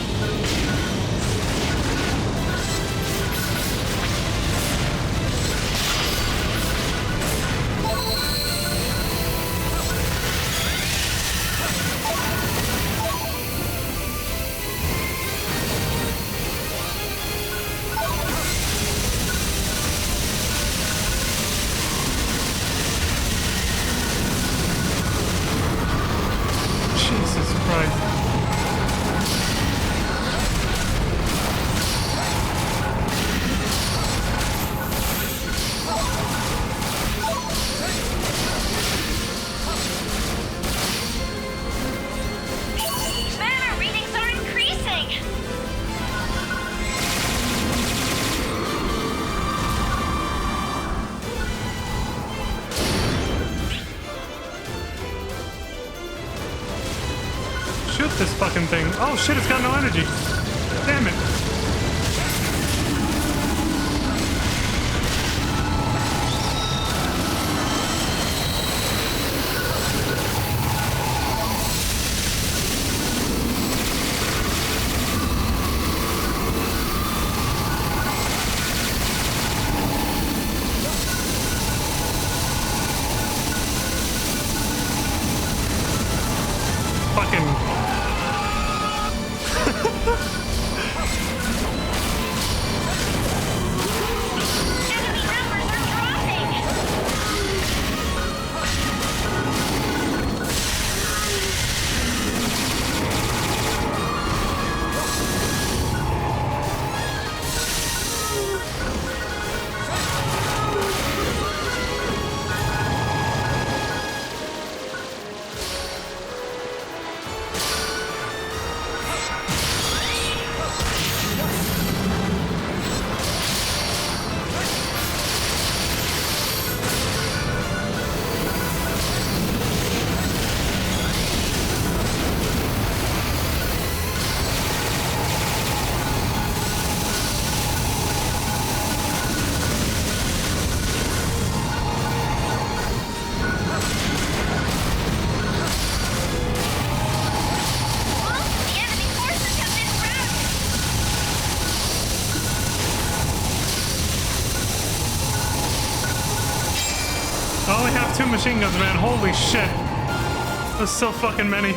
Jesus Christ. Mana readings are increasing. Shoot this fucking thing. Oh shit, it's got no energy. Damn it. Fucking... Enemy numbers are dropping. The enemy forces have been routed. I only have 2 machine guns, man. Holy shit. There's so fucking many.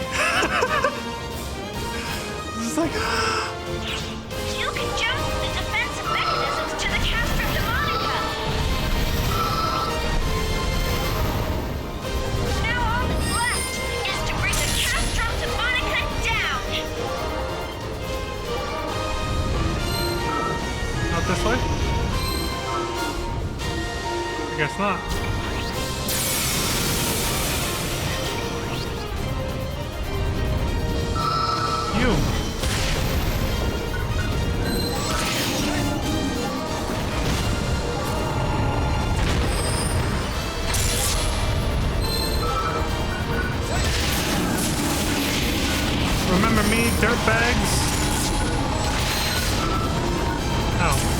It's like... You can jump the defensive mechanisms to the Castrum Demonica. Guess not. You. Remember me, dirtbags? Oh.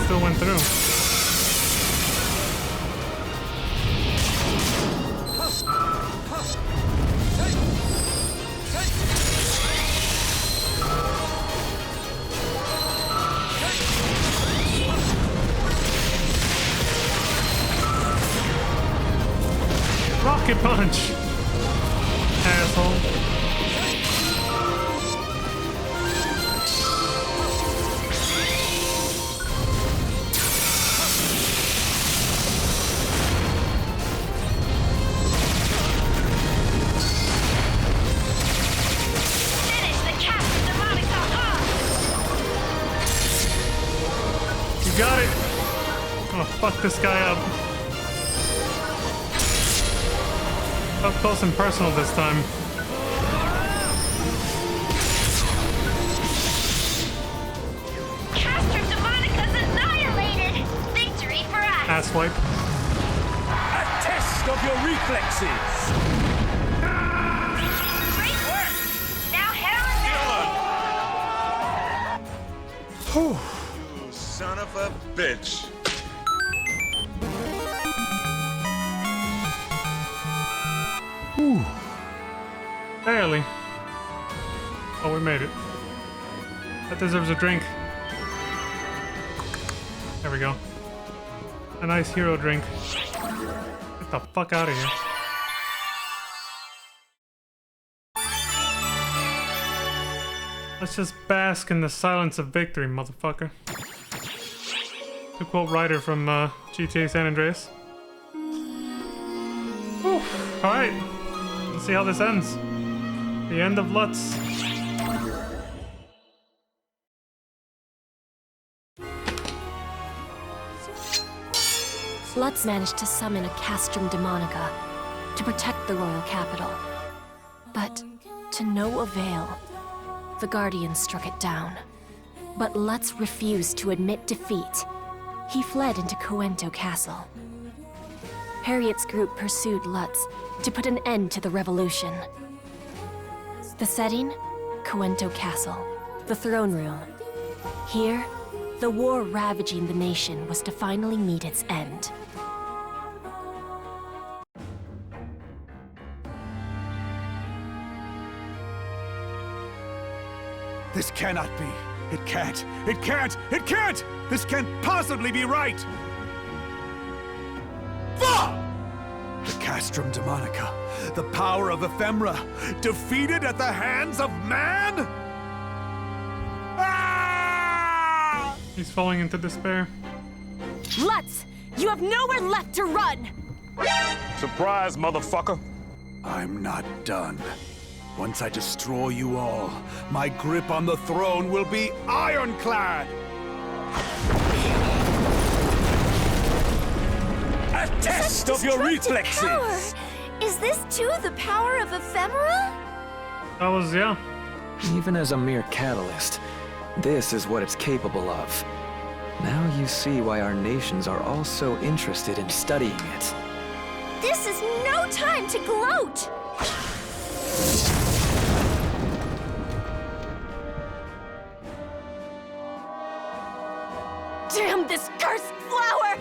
Still went through. Rocket punch, asshole. Got it! I'm gonna fuck this guy up. Up close and personal this time. Castrum Demonica's annihilated! Victory for us! Asswipe. A test of your reflexes! Great work! Now head on down! Whew. Son of a bitch. Whew. Barely. Oh, we made it. That deserves a drink. There we go. A nice hero drink. Get the fuck out of here. Let's just bask in the silence of victory, motherfucker. To quote Ryder from GTA San Andreas. Alright, let's see how this ends. The end of Lutz. Lutz managed to summon a Castrum Demonica to protect the royal capital. But to no avail, the Guardians struck it down. But Lutz refused to admit defeat. He fled into Coento Castle. Harriet's group pursued Lutz to put an end to the revolution. The setting? Coento Castle, the throne room. Here, the war ravaging the nation was to finally meet its end. This cannot be. It can't. It can't. It can't! This can't possibly be right! Fuck! The Castrum Demonica, the power of ephemera, defeated at the hands of man? Ah! He's falling into despair. Lutz! You have nowhere left to run! Surprise, motherfucker. I'm not done. Once I destroy you all, my grip on the throne will be ironclad! A test of your reflexes! Power. Is this too the power of ephemera? That was, yeah. Even as a mere catalyst, this is what it's capable of. Now you see why our nations are all so interested in studying it. This is no time to gloat! Damn this cursed flower!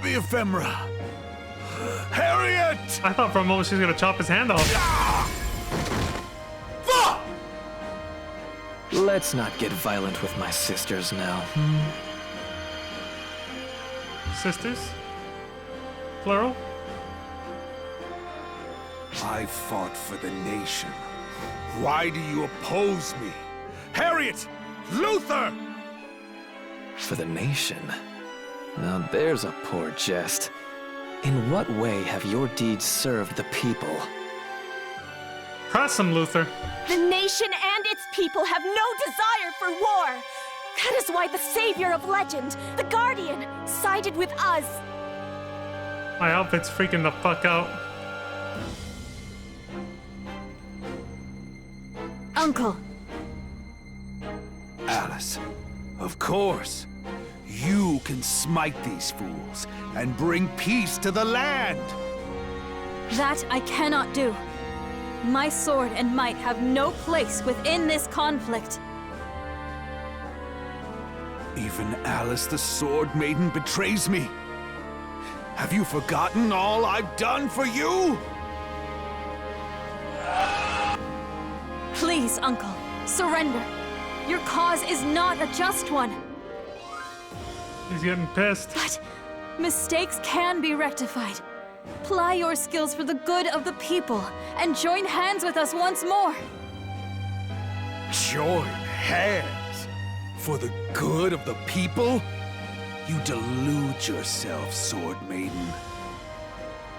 The ephemera! Harriet! I thought for a moment she was gonna chop his hand off. Let's not get violent with my sisters now. Sisters? Plural? I fought for the nation. Why do you oppose me? Harriet! Luther! For the nation? Now there's a poor jest. In what way have your deeds served the people? Press him, Luther. The nation and its people have no desire for war. That is why the savior of legend, the Guardian, sided with us. My outfit's freaking the fuck out. Uncle. Alice, of course. You can smite these fools and bring peace to the land. That I cannot do. My sword and might have no place within this conflict. Even Alice the Sword Maiden betrays me. Have you forgotten all I've done for you? Please, Uncle, surrender. Your cause is not a just one. He's getting pissed. But mistakes can be rectified. Ply your skills for the good of the people and join hands with us once more. Join hands? For the good of the people? You delude yourself, Sword Maiden.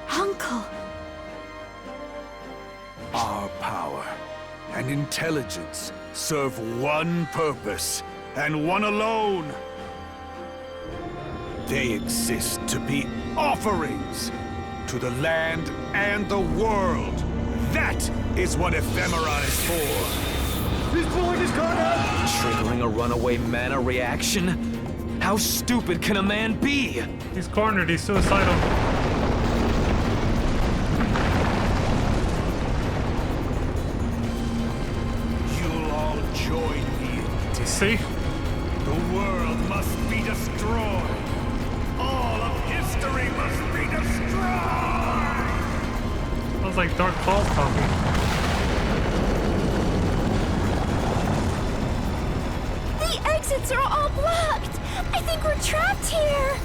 Uncle. Our power and intelligence serve one purpose, and one alone. They exist to be offerings to the land and the world. That is what ephemera is for. This boy is gone up! Triggering a runaway mana reaction? How stupid can a man be? He's cornered, he's suicidal. You'll all join me in this. See? The world must be destroyed. All of history must be destroyed! Sounds like Dark Falls talking. The exits are all blocked! I think we're trapped here!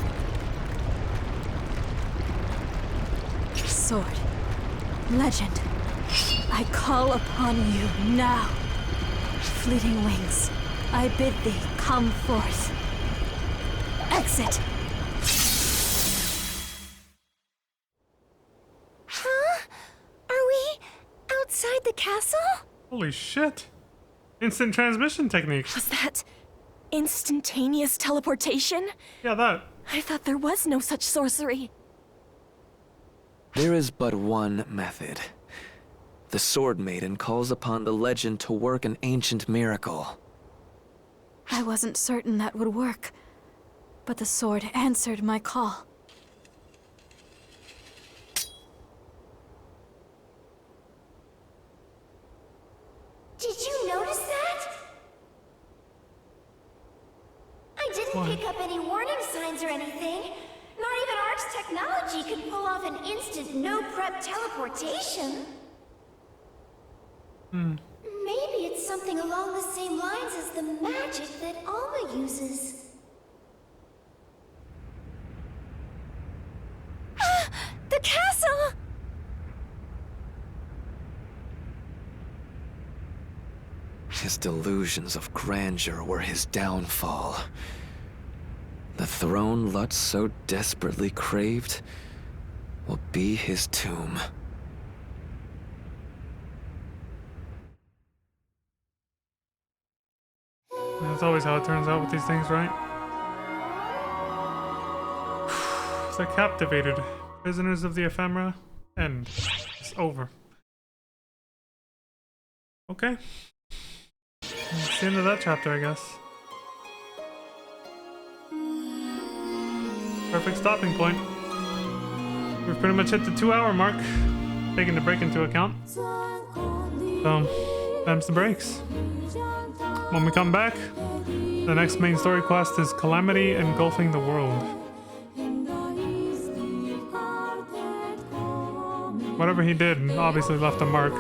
Sword. Legend. I call upon you now. Fleeting wings, I bid thee come forth. Exit. Huh? Are we outside the castle? Holy shit. Instant transmission technique. Was that instantaneous teleportation? Yeah, that. I thought there was no such sorcery. There is but one method. The Sword Maiden calls upon the legend to work an ancient miracle. I wasn't certain that would work, but the sword answered my call. Did you notice that? I didn't pick up any warning signs or anything. Not even Ark's technology could pull off an instant no-prep teleportation. Maybe it's something along the same lines as the magic that Alma uses. The castle! His delusions of grandeur were his downfall. The throne Lutz so desperately craved will be his tomb. That's always how it turns out with these things, right? They're captivated. Prisoners of the ephemera. End. It's over. Okay. That's the end of that chapter, I guess. Perfect stopping point. We've pretty much hit the 2-hour mark, taking the break into account. So, time's the breaks. When we come back, the next main story quest is Calamity Engulfing the World. Whatever he did obviously left a mark.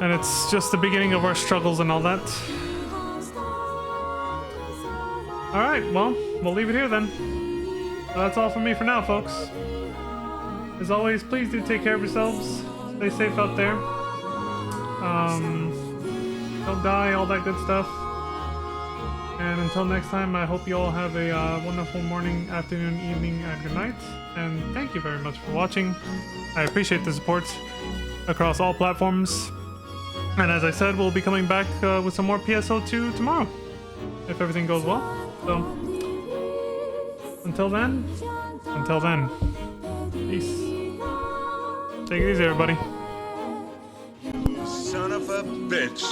And it's just the beginning of our struggles and all that. Alright, well, we'll leave it here then. So that's all from me for now, folks. As always, please do take care of yourselves. Stay safe out there. Don't die, all that good stuff. And until next time, I hope you all have a wonderful morning, afternoon, evening, and good night. And thank you very much for watching. I appreciate the support across all platforms. And as I said, we'll be coming back with some more PSO2 tomorrow, if everything goes well. So, until then, peace. Take it easy, everybody. You son of a bitch.